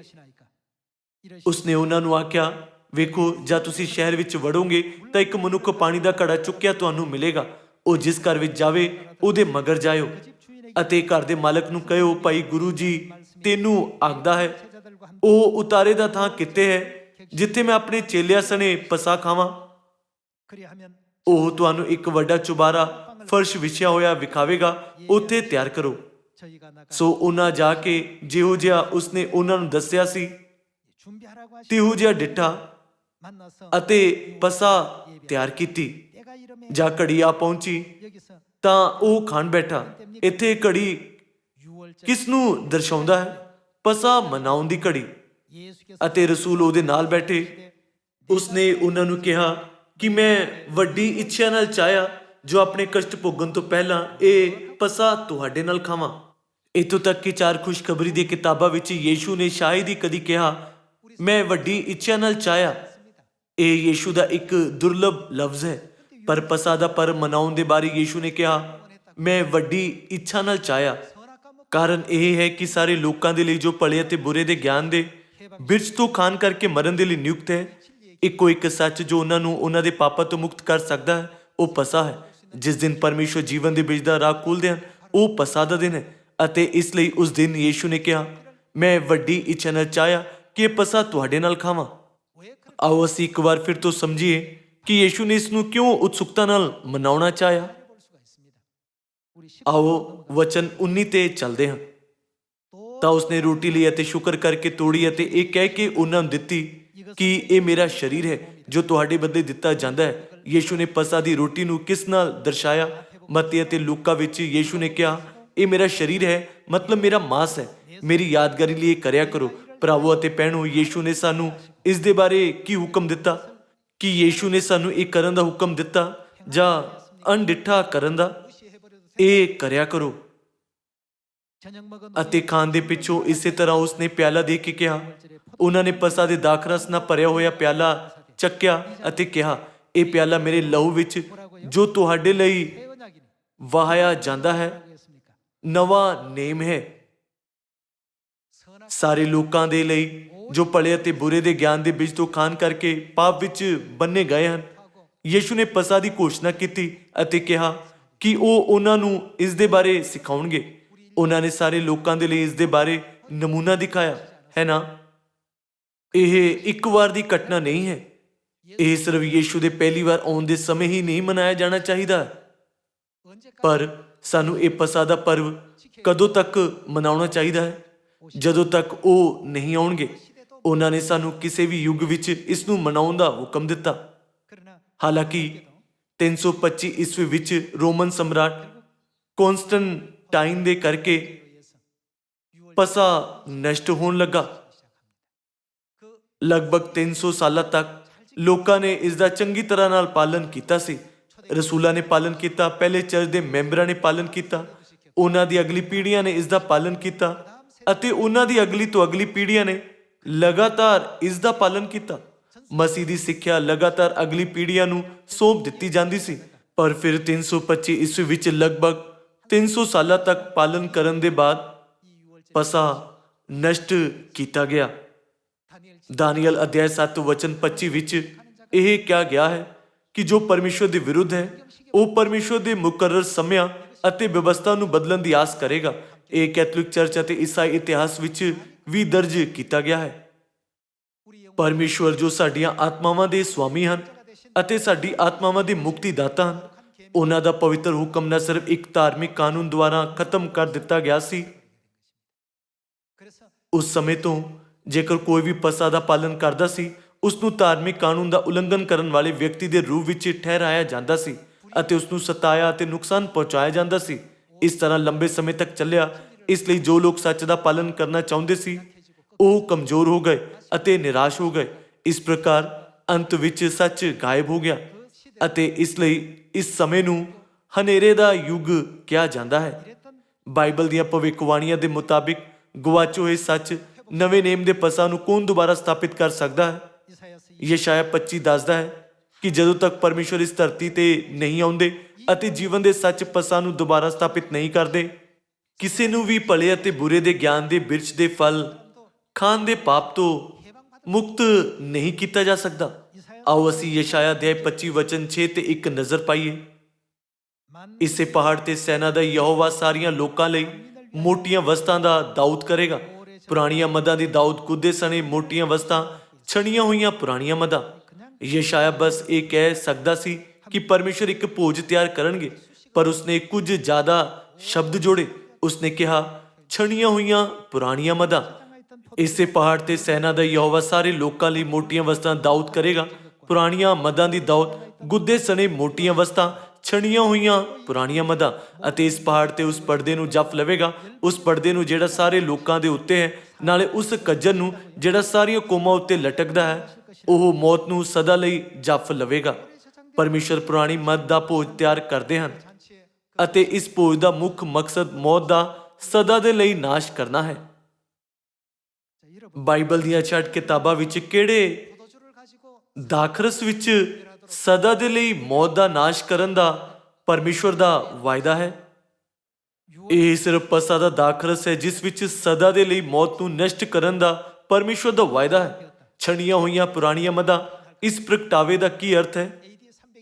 ਉਸਨੇ ਉਹਨਾਂ ਨੂੰ ਆਖਿਆ, ਵੇਖੋ, ਜਾਂ ਤੁਸੀਂ ਸ਼ਹਿਰ ਵਿੱਚ ਵੜੋਗੇ ਤਾਂ ਇੱਕ ਮਨੁੱਖ ਪਾਣੀ ਦਾ ਘੜਾ ਚੁੱਕਿਆ ਤੁਹਾਨੂੰ ਮਿਲੇਗਾ। ਉਹ ਜਿਸ ਘਰ ਵਿੱਚ ਜਾਵੇ ਉਹਦੇ ਮਗਰ ਜਾਇਓ ਅਤੇ ਘਰ ਦੇ ਮਾਲਕ ਨੂੰ ਕਹਿਓ, ਭਾਈ ਗੁਰੂ ਜੀ ਤੈਨੂੰ ਆਖਦਾ ਹੈ, ਉਹ ਉਤਾਰੇ ਦਾ ਥਾਂ ਕਿੱਥੇ ਹੈ ਜਿੱਥੇ ਮੈਂ ਆਪਣੇ ਚੇਲਿਆਂ ਸਣੇ ਪਸਾ ਖਾਵਾਂ? ਉਹ ਤੁਹਾਨੂੰ ਇੱਕ ਵੱਡਾ ਚੁਬਾਰਾ ਫਰਸ਼ ਵਿਛਿਆ ਹੋਇਆ ਵਿਖਾਵੇਗਾ, ਉੱਥੇ ਤਿਆਰ ਕਰੋ। ਸੋ ਉਹਨਾਂ ਜਾ ਕੇ ਜਿਹੋ ਜਿਹਾ ਉਸਨੇ ਉਹਨਾਂ ਨੂੰ ਦੱਸਿਆ ਸੀ ਤਿਹੋ ਜਿਹਾ ਡਿੱਠਾ ਅਤੇ ਪਸਾ ਤਿਆਰ ਕੀਤੀ। ਜਾਂ ਘੜੀ ਆ ਪਹੁੰਚੀ ਤਾਂ ਉਹ ਖਾਣ ਬੈਠਾ। ਇੱਥੇ ਘੜੀ ਕਿਸ ਨੂੰ ਦਰਸਾਉਂਦਾ ਹੈ? ਪਸਾ ਮਨਾਉਣ ਦੀ ਘੜੀ। ਅਤੇ ਰਸੂਲ ਉਹਦੇ ਨਾਲ ਬੈਠੇ। ਉਸਨੇ ਉਹਨਾਂ ਨੂੰ ਕਿਹਾ ਕਿ ਮੈਂ ਵੱਡੀ ਇੱਛਾ ਨਾਲ ਚਾਹਿਆ ਜੋ ਆਪਣੇ ਕਸ਼ਟ ਭੋਗਣ ਤੋਂ ਪਹਿਲਾਂ ਇਹ ਪਸਾ ਤੁਹਾਡੇ ਨਾਲ ਖਾਵਾਂ। ਇੱਥੋਂ ਤੱਕ ਕਿ 4 ਖੁਸ਼ਖਬਰੀ ਦੀਆਂ ਕਿਤਾਬਾਂ ਵਿੱਚ ਯੀਸ਼ੂ ਨੇ ਸ਼ਾਇਦ ਹੀ ਕਦੀ ਕਿਹਾ, ਮੈਂ ਵੱਡੀ ਇੱਛਾ ਨਾਲ ਚਾਹਿਆ। ਇਹ ਯੀਸ਼ੂ ਦਾ ਇੱਕ ਦੁਰਲਭ ਲਫ਼ਜ਼ ਹੈ। ਪਰ ਪਸਾ ਦਾ ਪਰਬ ਮਨਾਉਣ ਦੇ ਬਾਰੇ ਯੀਸ਼ੂ ਨੇ ਕਿਹਾ, ਮੈਂ ਵੱਡੀ ਇੱਛਾ ਨਾਲ ਚਾਹਿਆ। ਕਾਰਨ ਇਹ ਹੈ ਕਿ ਸਾਰੇ ਲੋਕਾਂ ਦੇ ਲਈ ਜੋ ਭਲੇ ਅਤੇ ਬੁਰੇ ਦੇ ਗਿਆਨ ਦੇ ਬਿਰਛ ਤੋਂ ਖਾਣ ਕਰਕੇ ਮਰਨ ਦੇ ਲਈ ਨਿਯੁਕਤ ਹੈ, ਇੱਕੋ ਇੱਕ ਸੱਚ ਜੋ ਉਹਨਾਂ ਨੂੰ ਉਹਨਾਂ ਦੇ ਪਾਪਾਂ ਤੋਂ ਮੁਕਤ ਕਰ ਸਕਦਾ ਹੈ, ਉਹ ਪਸਾ ਹੈ। ਜਿਸ ਦਿਨ ਪਰਮੇਸ਼ਵਰ ਜੀਵਨ ਦੇ ਬਿਰਛ ਦਾ ਰਾਹ ਖੋਲ੍ਹਦੇ ਹਨ, ਉਹ ਪਸਾ ਦਾ ਦਿਨ ਹੈ। ਅਤੇ ਇਸ ਲਈ ਉਸ ਦਿਨ ਯੀਸ਼ੂ ਨੇ ਕਿਹਾ, ਮੈਂ ਵੱਡੀ ਇੱਛਾ ਨਾਲ ਚਾਹਿਆ ਕਿ ਇਹ ਪਸਾ ਤੁਹਾਡੇ ਨਾਲ ਖਾਵਾਂ। ਆਓ ਅਸੀਂ ਇੱਕ ਵਾਰ ਫਿਰ ਤੋਂ ਸਮਝੀਏ ਕਿ ਯੀਸ਼ੂ ਨੇ ਇਸ ਨੂੰ ਕਿਉਂ ਉਤਸੁਕਤਾ ਨਾਲ ਮਨਾਉਣਾ ਚਾਹਿਆ। ਆਓ ਵਚਨ 19 ਤੇ ਚੱਲਦੇ ਹਾਂ। ਤਾਂ ਉਸਨੇ ਰੋਟੀ ਲਈ ਅਤੇ ਸ਼ੁਕਰ ਕਰਕੇ ਤੋੜੀ ਅਤੇ ਇਹ ਕਹਿ ਕੇ ਉਹਨਾਂ ਨੂੰ ਦਿੱਤੀ ਕਿ ਇਹ ਮੇਰਾ ਸਰੀਰ ਹੈ ਜੋ ਤੁਹਾਡੇ ਬਦਲੇ ਦਿੱਤਾ ਜਾਂਦਾ ਹੈ। ਯੀਸ਼ੂ ਨੇ ਪਸਾ ਦੀ ਰੋਟੀ ਨੂੰ ਕਿਸ ਨਾਲ ਦਰਸਾਇਆ? ਮਤੀ ਅਤੇ ਲੂਕਾ ਵਿੱਚ ਯੀਸ਼ੂ ਨੇ ਕਿਹਾ, ਇਹ ਮੇਰਾ ਸਰੀਰ ਹੈ, ਮਤਲਬ ਮੇਰਾ ਮਾਸ ਹੈ। ਮੇਰੀ ਯਾਦਗਾਰੀ ਲਈ ਇਹ ਕਰਿਆ ਕਰੋ। ਭਰਾਵੋ ਅਤੇ ਭੈਣੋ, ਯੀਸ਼ੂ ਨੇ ਸਾਨੂੰ ਇਸ ਦੇ ਬਾਰੇ ਕੀ ਹੁਕਮ ਦਿੱਤਾ? ਕਿ ਯੀਸ਼ੂ ਨੇ ਸਾਨੂੰ ਇਹ ਕਰਨ ਦਾ ਹੁਕਮ ਦਿੱਤਾ ਜਾਂ ਅਣਡਿੱਠਾ ਕਰਨ ਦਾ? ਇਹ ਕਰਿਆ ਕਰੋ। ਅਤੇ ਖਾਣ ਦੇ ਪਿੱਛੋਂ ਇਸੇ ਤਰ੍ਹਾਂ ਉਸਨੇ ਪਿਆਲਾ ਦੇ ਕੇ ਕਿਹਾ। ਉਹਨਾਂ ਨੇ ਪਸਾ ਦੇ ਦਾਖਰਸ ਨਾਲ ਭਰਿਆ ਹੋਇਆ ਪਿਆਲਾ ਚੱਕਿਆ ਅਤੇ ਕਿਹਾ, ਇਹ ਪਿਆਲਾ ਮੇਰੇ ਲਹੂ ਵਿੱਚ ਜੋ ਤੁਹਾਡੇ ਲਈ ਵਹਾਇਆ ਜਾਂਦਾ ਹੈ, ਨਵਾਂ ਨੇਮ ਹੈ। ਸਾਰੇ ਲੋਕਾਂ ਦੇ ਲਈ ਜੋ ਭਲੇ ਅਤੇ ਬੁਰੇ ਦੇ ਗਿਆਨ ਦੇ ਬੀਜ ਤੋਂ ਖਾਣ ਕਰਕੇ ਪਾਪ ਵਿੱਚ ਬੰਨੇ ਗਏ ਹਨ। ਯੀਸ਼ੂ ਨੇ ਪਸਾ ਦੀ ਘੋਸ਼ਣਾ ਕੀਤੀ ਅਤੇ ਕਿਹਾ ਕਿ ਉਹ ਉਹਨਾਂ ਨੂੰ ਇਸ ਦੇ ਬਾਰੇ ਸਿਖਾਉਣਗੇ। ਉਹਨਾਂ ਨੇ ਸਾਰੇ ਲੋਕਾਂ ਦੇ ਲਈ ਇਸ ਦੇ ਬਾਰੇ ਨਮੂਨਾ ਦਿਖਾਇਆ ਹੈ ਨਾ। ਇਹ ਇੱਕ ਵਾਰ ਦੀ ਘਟਨਾ ਨਹੀਂ ਹੈ। ਇਹ ਸਿਰਫ ਯੀਸ਼ੂ ਦੇ ਪਹਿਲੀ ਵਾਰ ਆਉਣ ਦੇ ਸਮੇਂ ਹੀ ਨਹੀਂ ਮਨਾਇਆ ਜਾਣਾ ਚਾਹੀਦਾ, ਪਰ ਸਾਨੂੰ ਇਹ ਪਸਾ ਦਾ ਪਰਵ ਕਦੋਂ ਤੱਕ ਮਨਾਉਣਾ ਚਾਹੀਦਾ ਹੈ? ਜਦੋਂ ਤੱਕ ਉਹ ਨਹੀਂ ਆਉਣਗੇ। ਉਹਨਾਂ ਨੇ ਸਾਨੂੰ ਕਿਸੇ ਵੀ ਯੁੱਗ ਵਿੱਚ ਇਸ ਨੂੰ ਮਨਾਉਣ ਦਾ ਹੁਕਮ ਦਿੱਤਾ। ਹਾਲਾਂਕਿ 325 ਈਸਵੀ ਵਿੱਚ ਰੋਮਨ ਸਮਰਾਟ ਕੌਂਸਟੈਂਟਾਈਨ ਦੇ ਕਰਕੇ ਪਸਾ ਨਸ਼ਟ ਹੋਣ ਲੱਗਾ। ਲਗਭਗ 300 ਸਾਲਾਂ ਤੱਕ ਲੋਕਾਂ ਨੇ ਇਸ ਦਾ ਚੰਗੀ ਤਰ੍ਹਾਂ ਨਾਲ ਪਾਲਨ ਕੀਤਾ ਸੀ। ਰਸੂਲਾਂ ਨੇ ਪਾਲਨ ਕੀਤਾ, ਪਹਿਲੇ ਚਰਚ ਦੇ ਮੈਂਬਰਾਂ ਨੇ ਪਾਲਨ ਕੀਤਾ, ਉਹਨਾਂ ਦੀ ਅਗਲੀ ਪੀੜ੍ਹੀਆਂ ਨੇ ਇਸ ਦਾ ਪਾਲਨ ਕੀਤਾ ਅਤੇ ਉਹਨਾਂ ਦੀ ਅਗਲੀ ਤੋਂ ਅਗਲੀ ਪੀੜ੍ਹੀਆਂ ਨੇ ਲਗਾਤਾਰ ਇਸ ਦਾ ਪਾਲਨ ਕੀਤਾ। ਮਸੀਹ ਦੀ ਸਿੱਖਿਆ ਲਗਾਤਾਰ ਅਗਲੀ ਪੀੜ੍ਹੀਆਂ ਨੂੰ ਸੌਂਪ ਦਿੱਤੀ ਜਾਂਦੀ ਸੀ। ਪਰ ਫਿਰ 325 ਈਸਵੀ ਵਿੱਚ ਲਗਭਗ 300 ਸਾਲਾਂ ਤੱਕ ਪਾਲਨ ਕਰਨ ਦੇ ਬਾਅਦ ਪਸਾ ਨਸ਼ਟ ਕੀਤਾ ਗਿਆ। ਦਾਨੀਏਲ ਅਧਿਆਇ 7 ਵਚਨ 25 ਵਿੱਚ ਇਹ ਕਿਹਾ ਗਿਆ ਹੈ ਕਿ ਜੋ ਪਰਮੇਸ਼ਵਰ ਦੇ ਵਿਰੁੱਧ ਹੈ ਉਹ ਪਰਮੇਸ਼ਵਰ ਦੇ ਮੁਕਰਰ ਸਮਿਆਂ ਅਤੇ ਵਿਵਸਥਾ ਨੂੰ ਬਦਲਣ ਦੀ ਆਸ ਕਰੇਗਾ। ਇਹ ਕੈਥੋਲਿਕ ਚਰਚ ਅਤੇ ਈਸਾਈ ਇਤਿਹਾਸ ਵਿੱਚ ਵੀ ਦਰਜ ਕੀਤਾ ਗਿਆ ਹੈ। ਪਰਮੇਸ਼ਵਰ ਜੋ ਸਾਡੀਆਂ ਆਤਮਾਵਾਂ ਦੇ ਸੁਆਮੀ ਹਨ ਅਤੇ ਸਾਡੀ ਆਤਮਾਵਾਂ ਦੇ ਮੁਕਤੀ ਦਾਤਾ ਹਨ, ਉਹਨਾਂ ਦਾ ਪਵਿੱਤਰ ਹੁਕਮ ਨਾ ਸਿਰਫ ਇੱਕ ਧਾਰਮਿਕ ਕਾਨੂੰਨ ਦੁਆਰਾ ਖਤਮ ਕਰ ਦਿੱਤਾ ਗਿਆ ਸੀ। ਉਸ ਸਮੇਂ ਤੋਂ ਜੇਕਰ ਕੋਈ ਵੀ ਪਸਾ ਦਾ ਪਾਲਨ ਕਰਦਾ ਸੀ, ਉਸ ਨੂੰ ਧਾਰਮਿਕ ਕਾਨੂੰਨ ਦਾ ਉਲੰਘਣ ਕਰਨ ਵਾਲੇ ਵਿਅਕਤੀ ਦੇ ਰੂਪ ਵਿੱਚ ਠਹਿਰਾਇਆ ਜਾਂਦਾ ਸੀ ਅਤੇ ਉਸ ਨੂੰ ਸਤਾਇਆ ਅਤੇ ਨੁਕਸਾਨ ਪਹੁੰਚਾਇਆ ਜਾਂਦਾ ਸੀ। ਇਸ ਤਰ੍ਹਾਂ ਲੰਬੇ ਸਮੇਂ ਤੱਕ ਚੱਲਿਆ। ਇਸ ਲਈ ਜੋ ਲੋਕ ਸੱਚ ਦਾ ਪਾਲਨ ਕਰਨਾ ਚਾਹੁੰਦੇ ਸੀ ਉਹ ਕਮਜ਼ੋਰ ਹੋ ਗਏ ਅਤੇ ਨਿਰਾਸ਼ ਹੋ ਗਏ। ਇਸ ਪ੍ਰਕਾਰ ਅੰਤ ਵਿੱਚ ਸੱਚ ਗਾਇਬ ਹੋ ਗਿਆ ਅਤੇ ਇਸ ਲਈ ਇਸ ਸਮੇਂ ਨੂੰ ਹਨੇਰੇ ਦਾ ਯੁੱਗ ਕਿਹਾ ਜਾਂਦਾ ਹੈ। ਬਾਈਬਲ ਦੀਆਂ ਭਵਿੱਖਬਾਣੀਆਂ ਦੇ ਮੁਤਾਬਿਕ ਗੁਆਚੇ ਹੋਏ ਸੱਚ ਨਵੇਂ ਨੇਮ ਦੇ ਪਸਾ ਨੂੰ ਕੌਣ ਦੁਬਾਰਾ ਸਥਾਪਿਤ ਕਰ ਸਕਦਾ ਹੈ? ਯਸ਼ਾਇਆ 25 ਦੱਸਦਾ ਹੈ ਕਿ ਜਦੋਂ ਤੱਕ ਪਰਮੇਸ਼ਵਰ ਇਸ ਧਰਤੀ ਤੇ ਨਹੀਂ ਆਉਂਦੇ ਅਤੇ ਜੀਵਨ ਦੇ ਸੱਚ ਪਸਾਂ ਨੂੰ ਦੁਬਾਰਾ ਸਥਾਪਿਤ ਨਹੀਂ ਕਰਦੇ, ਕਿਸੇ ਨੂੰ ਵੀ ਭਲੇ ਅਤੇ ਬੁਰੇ ਦੇ ਗਿਆਨ ਦੇ ਬਿਰਛ ਦੇ ਫਲ ਖਾਣ ਦੇ ਪਾਪ ਤੋਂ ਮੁਕਤ ਨਹੀਂ ਕੀਤਾ ਜਾ ਸਕਦਾ। ਆਓ ਅਸੀਂ ਯਸ਼ਾਇਆ ਅਧਿਆਇ 25 ਵਚਨ 6 ਤੇ ਇੱਕ ਨਜ਼ਰ ਪਾਈਏ। ਇਸੇ ਪਹਾੜ ਤੇ ਸੈਨਾ ਦਾ ਯਹੋਵਾ ਸਾਰੀਆਂ ਲੋਕਾਂ ਲਈ ਮੋਟੀਆਂ ਵਸਤਾਂ ਦਾ ਦਾਊਦ ਕਰੇਗਾ। ਪੁਰਾਣੀਆਂ ਮਦਾਂ ਦੀ ਦਾਊਦ ਕੁੱਦੇ ਸਣੇ ਮੋਟੀਆਂ ਵਸਤਾਂ, ਛਣੀਆਂ ਹੋਈਆਂ ਪੁਰਾਣੀਆਂ ਮਦਾਂ। ਯਸ਼ਾਇਆ ਬਸ ਇਹ ਕਹਿ ਸਕਦਾ ਸੀ ਕਿ ਪਰਮੇਸ਼ਰ ਇੱਕ ਭੋਜ ਤਿਆਰ ਕਰਨਗੇ, ਪਰ ਉਸਨੇ ਕੁਝ ਜ਼ਿਆਦਾ ਸ਼ਬਦ ਜੋੜੇ। ਉਸਨੇ ਕਿਹਾ ਛਣੀਆਂ ਹੋਈਆਂ ਪੁਰਾਣੀਆਂ ਮਦਾਂ। ਇਸੇ ਪਹਾੜ ਤੇ ਸੈਨਾ ਦਾ ਯਹੋਵਾ ਸਾਰੇ ਲੋਕਾਂ ਲਈ ਮੋਟੀਆਂ ਵਸਤਾਂ ਦਾਊਦ ਕਰੇਗਾ। ਪੁਰਾਣੀਆਂ ਮਦਾਂ ਦੀ ਦਾਊਦ, ਗੁੱਦੇ ਸਣੇ ਮੋਟੀਆਂ ਵਸਤਾਂ, ਛਣੀਆਂ ਹੋਈਆਂ ਪੁਰਾਣੀਆਂ ਮਦਾਂ। ਅਤੇ ਇਸ ਪਹਾੜ ਤੇ ਉਸ ਪਰਦੇ ਨੂੰ ਜਪ ਲਵੇਗਾ, ਉਸ ਪਰਦੇ ਨੂੰ ਜਿਹੜਾ ਸਾਰੇ ਲੋਕਾਂ ਦੇ ਉੱਤੇ ਹੈ, ਨਾਲੇ ਉਸ ਕੱਜਰ ਨੂੰ ਜਿਹੜਾ ਸਾਰੀਆਂ ਕੌਮਾਂ ਉੱਤੇ ਲਟਕਦਾ ਹੈ। ਉਹ ਮੌਤ ਨੂੰ ਸਦਾ ਲਈ ਜਪ ਲਵੇਗਾ। ਪਰਮੇਸ਼ਰ ਪੁਰਾਣੀ ਮਦ ਦਾ ਭੋਜ ਤਿਆਰ ਕਰਦੇ ਹਨ ਅਤੇ ਇਸ ਭੋਜ ਦਾ ਮੁੱਖ ਮਕਸਦ ਮੌਤ ਦਾ ਸਦਾ ਦੇ ਲਈ ਨਾਸ਼ ਕਰਨਾ ਹੈ। ਬਾਈਬਲ ਦੀਆਂ 6 ਕਿਤਾਬਾਂ ਵਿੱਚ ਕਿਹੜੇ ਦਾਖਰਸ ਵਿੱਚ ਸਦਾ ਦੇ ਲਈ ਮੌਤ ਦਾ ਨਾਸ਼ ਕਰਨ ਦਾ ਪਰਮੇਸ਼ਵਰ ਦਾ ਵਾਅਦਾ ਹੈ। ਇਹ ਸਿਰਫ ਪਸਾ ਦਾ ਦਾਖਰਸ ਹੈ ਜਿਸ ਵਿੱਚ ਸਦਾ ਦੇ ਲਈ ਮੌਤ ਨੂੰ ਨਸ਼ਟ ਕਰਨ ਦਾ ਪਰਮੇਸ਼ਵਰ ਦਾ ਵਾਅਦਾ ਹੈ। ਛਣੀਆਂ ਹੋਈਆਂ ਪੁਰਾਣੀਆਂ ਮਦਾਂ, ਇਸ ਪ੍ਰਗਟਾਵੇ ਦਾ ਕੀ ਅਰਥ ਹੈ?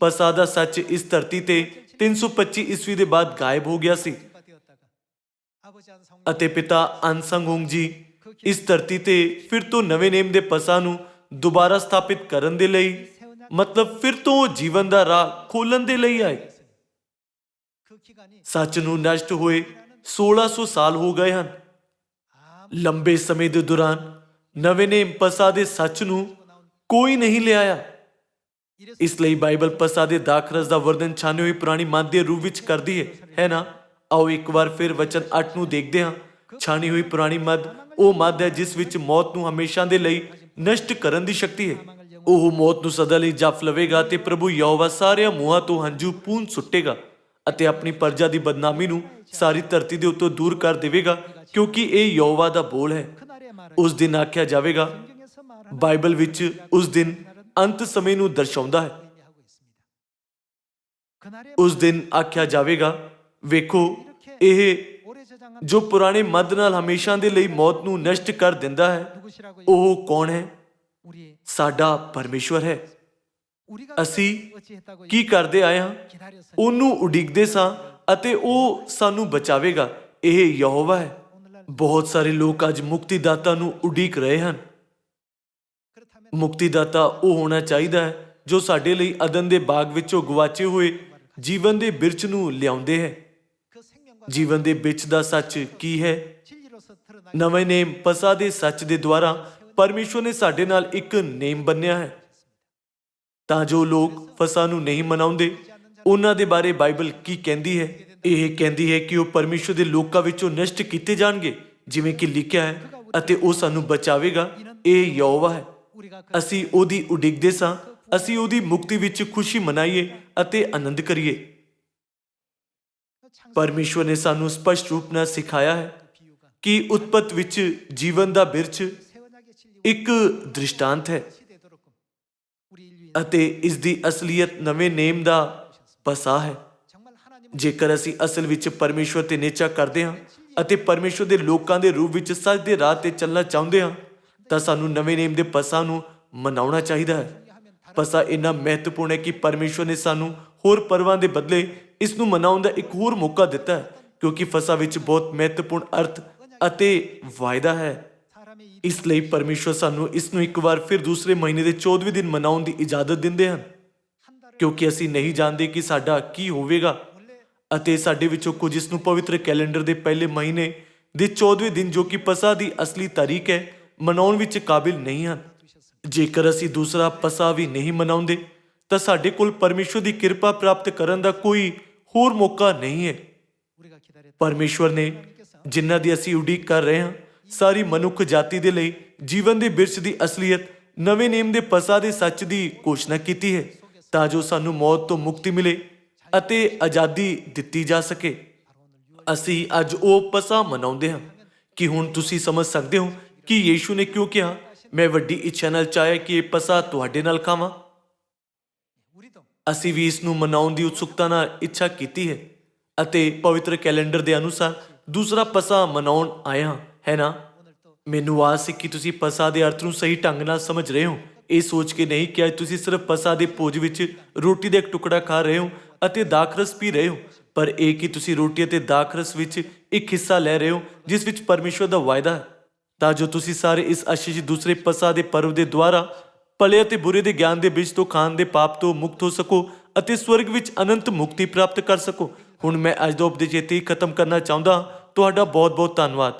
ਪਸਾ ਦਾ ਸੱਚ ਇਸ ਧਰਤੀ ਤੇ 325 ਈਸਵੀ ਦੇ ਬਾਅਦ ਗਾਇਬ ਹੋ ਗਿਆ ਸੀ ਅਤੇ ਪਿਤਾ ਅਨਸੰਗੋਂਗ ਜੀ ਇਸ ਧਰਤੀ ਤੇ ਫਿਰ ਤੋਂ ਨਵੇਂ ਨੇਮ ਦੇ ਪਸਾ ਨੂੰ ਦੁਬਾਰਾ ਸਥਾਪਿਤ ਕਰਨ ਦੇ ਲਈ, ਮਤਲਬ ਫਿਰ ਤੋਂ ਜੀਵਨ ਦਾ ਰਾਹ ਖੋਲਣ ਦੇ ਲਈ ਆਏ। ਸੱਚ ਨੂੰ ਨਸ਼ਟ ਹੋਏ 1600 ਸਾਲ ਹੋ ਗਏ ਹਨ। ਲੰਬੇ ਸਮੇਂ ਦੇ ਦੌਰਾਨ ਨਵੇਂ ਨੇਮ ਪਸਾ ਦੇ ਸੱਚ ਨੂੰ ਕੋਈ ਨਹੀਂ ਲਿਆਇਆ। ਇਸ ਲਈ ਬਾਈਬਲ ਪਸਾ ਦੇ ਦਾਖਰਸ ਦਾ ਵਰਣਨ ਛਾਨੇ ਹੋਈ ਪੁਰਾਣੀ ਮੱਧ ਦੇ ਰੂਪ ਵਿੱਚ ਕਰਦੀ ਹੈ ਨਾ? ਆਓ ਇੱਕ ਵਾਰ ਫਿਰ ਵਚਨ 8 ਨੂੰ ਦੇਖਦੇ ਹਾਂ। ਛਾਨੀ ਹੋਈ ਪੁਰਾਣੀ ਮੱਧ ਉਹ ਮੱਧ ਹੈ ਜਿਸ ਵਿੱਚ ਮੌਤ ਨੂੰ ਹਮੇਸ਼ਾ ਦੇ ਲਈ ਨਸ਼ਟ ਕਰਨ ਦੀ ਸ਼ਕਤੀ ਹੈ। ਉਹ ਮੌਤ ਨੂੰ ਸਦਾ ਲਈ ਜਪ ਲਵੇਗਾ ਤੇ ਪ੍ਰਭੂ ਯਹੋਵਾ ਸਾਰਿਆਂ ਮੂੰਹਾਂ ਤੋਂ ਹੰਝੂ ਪੂੰਝ ਸੁੱਟੇਗਾ ਅਤੇ ਆਪਣੀ ਪ੍ਰਜਾ ਦੀ ਬਦਨਾਮੀ ਨੂੰ ਸਾਰੀ ਧਰਤੀ ਦੇ ਉੱਤੋਂ ਦੂਰ ਕਰ ਦੇਵੇਗਾ, ਕਿਉਂਕਿ ਇਹ ਯਹੋਵਾ ਦਾ ਬੋਲ ਹੈ। ਉਸ ਦਿਨ ਆਖਿਆ ਜਾਵੇਗਾ, ਬਾਈਬਲ ਵਿੱਚ ਉਸ ਦਿਨ ਅੰਤ ਸਮੇਂ ਨੂੰ ਦਰਸਾਉਂਦਾ ਹੈ। ਉਸ ਦਿਨ ਆਖਿਆ ਜਾਵੇਗਾ, ਵੇਖੋ ਇਹ ਜੋ ਪੁਰਾਣੇ ਮੱਧ ਨਾਲ ਹਮੇਸ਼ਾ ਦੇ ਲਈ ਮੌਤ ਨੂੰ ਨਸ਼ਟ ਕਰ ਦਿੰਦਾ ਹੈ, ਉਹ ਕੌਣ ਹੈ? ਸਾਡਾ ਪਰਮੇਸ਼ਵਰ ਹੈ। ਅਸੀਂ ਕੀ ਕਰਦੇ ਆਏ ਹਾਂ? ਉਹਨੂੰ ਉਡੀਕਦੇ ਸਾਂ ਅਤੇ ਉਹ ਸਾਨੂੰ ਬਚਾਵੇਗਾ। ਇਹ ਯਹੋਵਾ ਹੈ। ਬਹੁਤ ਸਾਰੇ ਲੋਕ ਅੱਜ ਮੁਕਤੀਦਾਤਾ ਨੂੰ ਉਡੀਕ ਰਹੇ ਹਨ। ਮੁਕਤੀਦਾਤਾ ਉਹ ਹੋਣਾ ਚਾਹੀਦਾ ਹੈ ਜੋ ਸਾਡੇ ਲਈ ਅਦਨ ਦੇ ਬਾਗ ਵਿੱਚੋਂ ਗਵਾਚੇ ਹੋਏ ਜੀਵਨ ਦੇ ਬਿਰਛ ਨੂੰ ਲਿਆਉਂਦੇ ਹੈ। ਜੀਵਨ ਦੇ ਬਿਰਛ ਦਾ ਸੱਚ ਕੀ ਹੈ? ਨਵੇਂ ਨੇਮ ਪਸਾ ਦੇ ਸੱਚ ਦੇ ਦੁਆਰਾ ਪਰਮੇਸ਼ਵਰ ਨੇ ਸਾਡੇ ਨਾਲ ਇੱਕ ਨੇਮ ਬੰਨਿਆ ਹੈ। ਤਾਂ ਜੋ ਲੋਕ ਫਸਾ ਨੂੰ ਨਹੀਂ ਮਨਾਉਂਦੇ, ਉਹਨਾਂ ਦੇ ਬਾਰੇ ਬਾਈਬਲ ਕੀ ਕਹਿੰਦੀ ਹੈ? ਇਹ ਕਹਿੰਦੀ ਹੈ ਕਿ ਉਹ ਪਰਮੇਸ਼ਵਰ ਦੇ ਲੋਕਾਂ ਵਿੱਚੋਂ ਨਸ਼ਟ ਕੀਤੇ ਜਾਣਗੇ, ਜਿਵੇਂ ਕਿ ਲਿਖਿਆ ਹੈ, ਅਤੇ ਉਹ ਸਾਨੂੰ ਬਚਾਵੇਗਾ। ਇਹ ਯਹੋਵਾ ਹੈ। ਅਸੀਂ ਉਹਦੀ ਉਡੀਕਦੇ ਸਾਂ। ਅਸੀਂ ਉਹਦੀ ਮੁਕਤੀ ਵਿੱਚ ਖੁਸ਼ੀ ਮਨਾਈਏ ਅਤੇ ਆਨੰਦ ਕਰੀਏ। ਪਰਮੇਸ਼ਵਰ ਨੇ ਸਾਨੂੰ ਸਪਸ਼ਟ ਰੂਪ ਨਾਲ ਸਿਖਾਇਆ ਹੈ ਕਿ ਉਤਪਤ ਵਿੱਚ ਜੀਵਨ ਦਾ ਬਿਰਛ ਇੱਕ ਦ੍ਰਿਸ਼ਟਾਂਤ ਹੈ ਅਤੇ ਇਸ ਦੀ ਅਸਲੀਅਤ ਨਵੇਂ ਨੇਮ ਦਾ ਪਸਾ ਹੈ। ਜੇਕਰ ਅਸੀਂ ਅਸਲ ਵਿੱਚ ਪਰਮੇਸ਼ਵਰ ਤੇ ਨਿਚਾ ਕਰਦੇ ਹਾਂ ਅਤੇ ਪਰਮੇਸ਼ਵਰ ਦੇ ਲੋਕਾਂ ਦੇ ਰੂਪ ਵਿੱਚ ਸੱਚ ਦੇ ਰਾਹ ਤੇ ਚੱਲਣਾ ਚਾਹੁੰਦੇ ਹਾਂ, ਤਾਂ ਸਾਨੂੰ ਨਵੇਂ ਨੇਮ ਦੇ ਪਸਾ ਨੂੰ ਮਨਾਉਣਾ ਚਾਹੀਦਾ ਹੈ। ਪਸਾ ਇੰਨਾ ਮਹੱਤਵਪੂਰਨ ਹੈ ਕਿ ਪਰਮੇਸ਼ਵਰ ਨੇ ਸਾਨੂੰ ਹੋਰ ਪਰਵਾਂ ਦੇ ਬਦਲੇ ਇਸ ਨੂੰ ਮਨਾਉਣ ਦਾ ਇੱਕ ਹੋਰ ਮੌਕਾ ਦਿੱਤਾ ਹੈ, ਕਿਉਂਕਿ ਫਸਾ ਵਿੱਚ ਬਹੁਤ ਮਹੱਤਵਪੂਰਨ ਅਰਥ ਅਤੇ ਵਾਅਦਾ ਹੈ। ਇਸ ਲਈ ਪਰਮੇਸ਼ਵਰ ਸਾਨੂੰ ਇਸ ਨੂੰ ਇੱਕ ਵਾਰ ਫਿਰ ਦੂਸਰੇ ਮਹੀਨੇ ਦੇ 14ਵੇਂ ਦਿਨ ਮਨਾਉਣ ਦੀ ਇਜਾਜ਼ਤ ਦਿੰਦੇ ਹਨ, ਕਿਉਂਕਿ ਅਸੀਂ ਨਹੀਂ ਜਾਣਦੇ ਕਿ ਸਾਡਾ ਕੀ ਹੋਵੇਗਾ ਅਤੇ ਸਾਡੇ ਵਿੱਚੋਂ ਕੁਝ ਇਸ ਨੂੰ ਪਵਿੱਤਰ ਕੈਲੰਡਰ ਦੇ ਪਹਿਲੇ ਮਹੀਨੇ ਦੇ 14ਵੇਂ ਦਿਨ, ਜੋ ਕਿ ਪਸਾ ਦੀ ਅਸਲੀ ਤਾਰੀਖ ਹੈ, ਮਨਾਉਣ ਵਿੱਚ ਕਾਬਿਲ ਨਹੀਂ ਹਨ। ਜੇਕਰ ਅਸੀਂ ਦੂਸਰਾ ਪਸਾ ਵੀ ਨਹੀਂ ਮਨਾਉਂਦੇ ਤਾਂ ਸਾਡੇ ਕੋਲ ਪਰਮੇਸ਼ਵਰ ਦੀ ਕਿਰਪਾ ਪ੍ਰਾਪਤ ਕਰਨ ਦਾ ਕੋਈ ਹੋਰ ਮੌਕਾ ਨਹੀਂ ਹੈ। ਪਰਮੇਸ਼ਵਰ ਨੇ ਜਿਨ੍ਹਾਂ ਦੀ ਅਸੀਂ ਉਡੀਕ ਕਰ ਰਹੇ ਹਾਂ, ਸਾਰੀ ਮਨੁੱਖ ਜਾਤੀ ਦੇ ਲਈ ਜੀਵਨ ਦੇ ਬਿਰਛ ਦੀ ਅਸਲੀਅਤ ਨਵੇਂ ਨੇਮ ਦੇ ਪਸਾ ਦੇ ਸੱਚ ਦੀ ਘੋਸ਼ਣਾ ਕੀਤੀ ਹੈ, ਤਾਂ ਜੋ ਸਾਨੂੰ ਮੌਤ ਤੋਂ ਮੁਕਤੀ ਮਿਲੇ ਅਤੇ ਆਜ਼ਾਦੀ ਦਿੱਤੀ ਜਾ ਸਕੇ। ਅਸੀਂ ਅੱਜ ਉਹ ਪਸਾ ਮਨਾਉਂਦੇ ਹਾਂ। ਕਿ ਹੁਣ ਤੁਸੀਂ ਸਮਝ ਸਕਦੇ ਹੋ ਕਿ ਯੀਸ਼ੂ ਨੇ ਕਿਉਂ ਕਿਹਾ ਮੈਂ ਵੱਡੀ ਇੱਛਾ ਨਾਲ ਚਾਹਿਆ ਕਿ ਇਹ ਪਸਾ ਤੁਹਾਡੇ ਨਾਲ ਖਾਵਾਂ। ਅਸੀਂ ਵੀ ਇਸ ਨੂੰ ਮਨਾਉਣ ਦੀ ਉਤਸੁਕਤਾ ਨਾਲ ਇੱਛਾ ਕੀਤੀ ਹੈ ਅਤੇ ਪਵਿੱਤਰ ਕੈਲੰਡਰ ਦੇ ਅਨੁਸਾਰ ਦੂਸਰਾ ਪਸਾ ਮਨਾਉਣ ਆਏ ਹਾਂ, ਹੈ ਨਾ? ਮੈਨੂੰ ਆਸ ਸੀ ਕਿ ਤੁਸੀਂ ਪਸਾ ਦੇ ਅਰਥ ਨੂੰ ਸਹੀ ਢੰਗ ਨਾਲ ਸਮਝ ਰਹੇ ਹੋ। ਇਹ ਸੋਚ ਕੇ ਨਹੀਂ ਕਿ ਅੱਜ ਤੁਸੀਂ ਸਿਰਫ ਪਸਾ ਦੇ ਭੋਜ ਵਿੱਚ ਰੋਟੀ ਦਾ ਇੱਕ ਟੁਕੜਾ ਖਾ ਰਹੇ ਹੋ ਅਤੇ ਦਾਖਰਸ ਪੀ ਰਹੇ ਹੋ, ਪਰ ਇਹ ਕਿ ਤੁਸੀਂ ਰੋਟੀ ਅਤੇ ਦਾਖਰਸ ਵਿੱਚ ਇੱਕ ਹਿੱਸਾ ਲੈ ਰਹੇ ਹੋ ਜਿਸ ਵਿੱਚ ਪਰਮੇਸ਼ਵਰ ਦਾ ਵਾਅਦਾ ਹੈ, ਤਾਂ ਜੋ ਤੁਸੀਂ ਸਾਰੇ ਇਸ ਆਸ਼ੀਸ਼ ਦੂਸਰੇ ਪਸਾ ਦੇ ਪਰਵ ਦੇ ਦੁਆਰਾ ਭਲੇ ਅਤੇ ਬੁਰੇ ਦੇ ਗਿਆਨ ਦੇ ਬੀਜ ਤੋਂ ਖਾਣ ਦੇ ਪਾਪ ਤੋਂ ਮੁਕਤ ਹੋ ਸਕੋ ਅਤੇ ਸਵਰਗ ਵਿੱਚ ਅਨੰਤ ਮੁਕਤੀ ਪ੍ਰਾਪਤ ਕਰ ਸਕੋ। ਹੁਣ ਮੈਂ ਅੱਜ ਦਾ ਉਪਦੇਸ਼ ਇੱਥੇ ਹੀ ਖਤਮ ਕਰਨਾ ਚਾਹੁੰਦਾ ਹਾਂ। ਤੁਹਾਡਾ ਬਹੁਤ ਬਹੁਤ ਧੰਨਵਾਦ।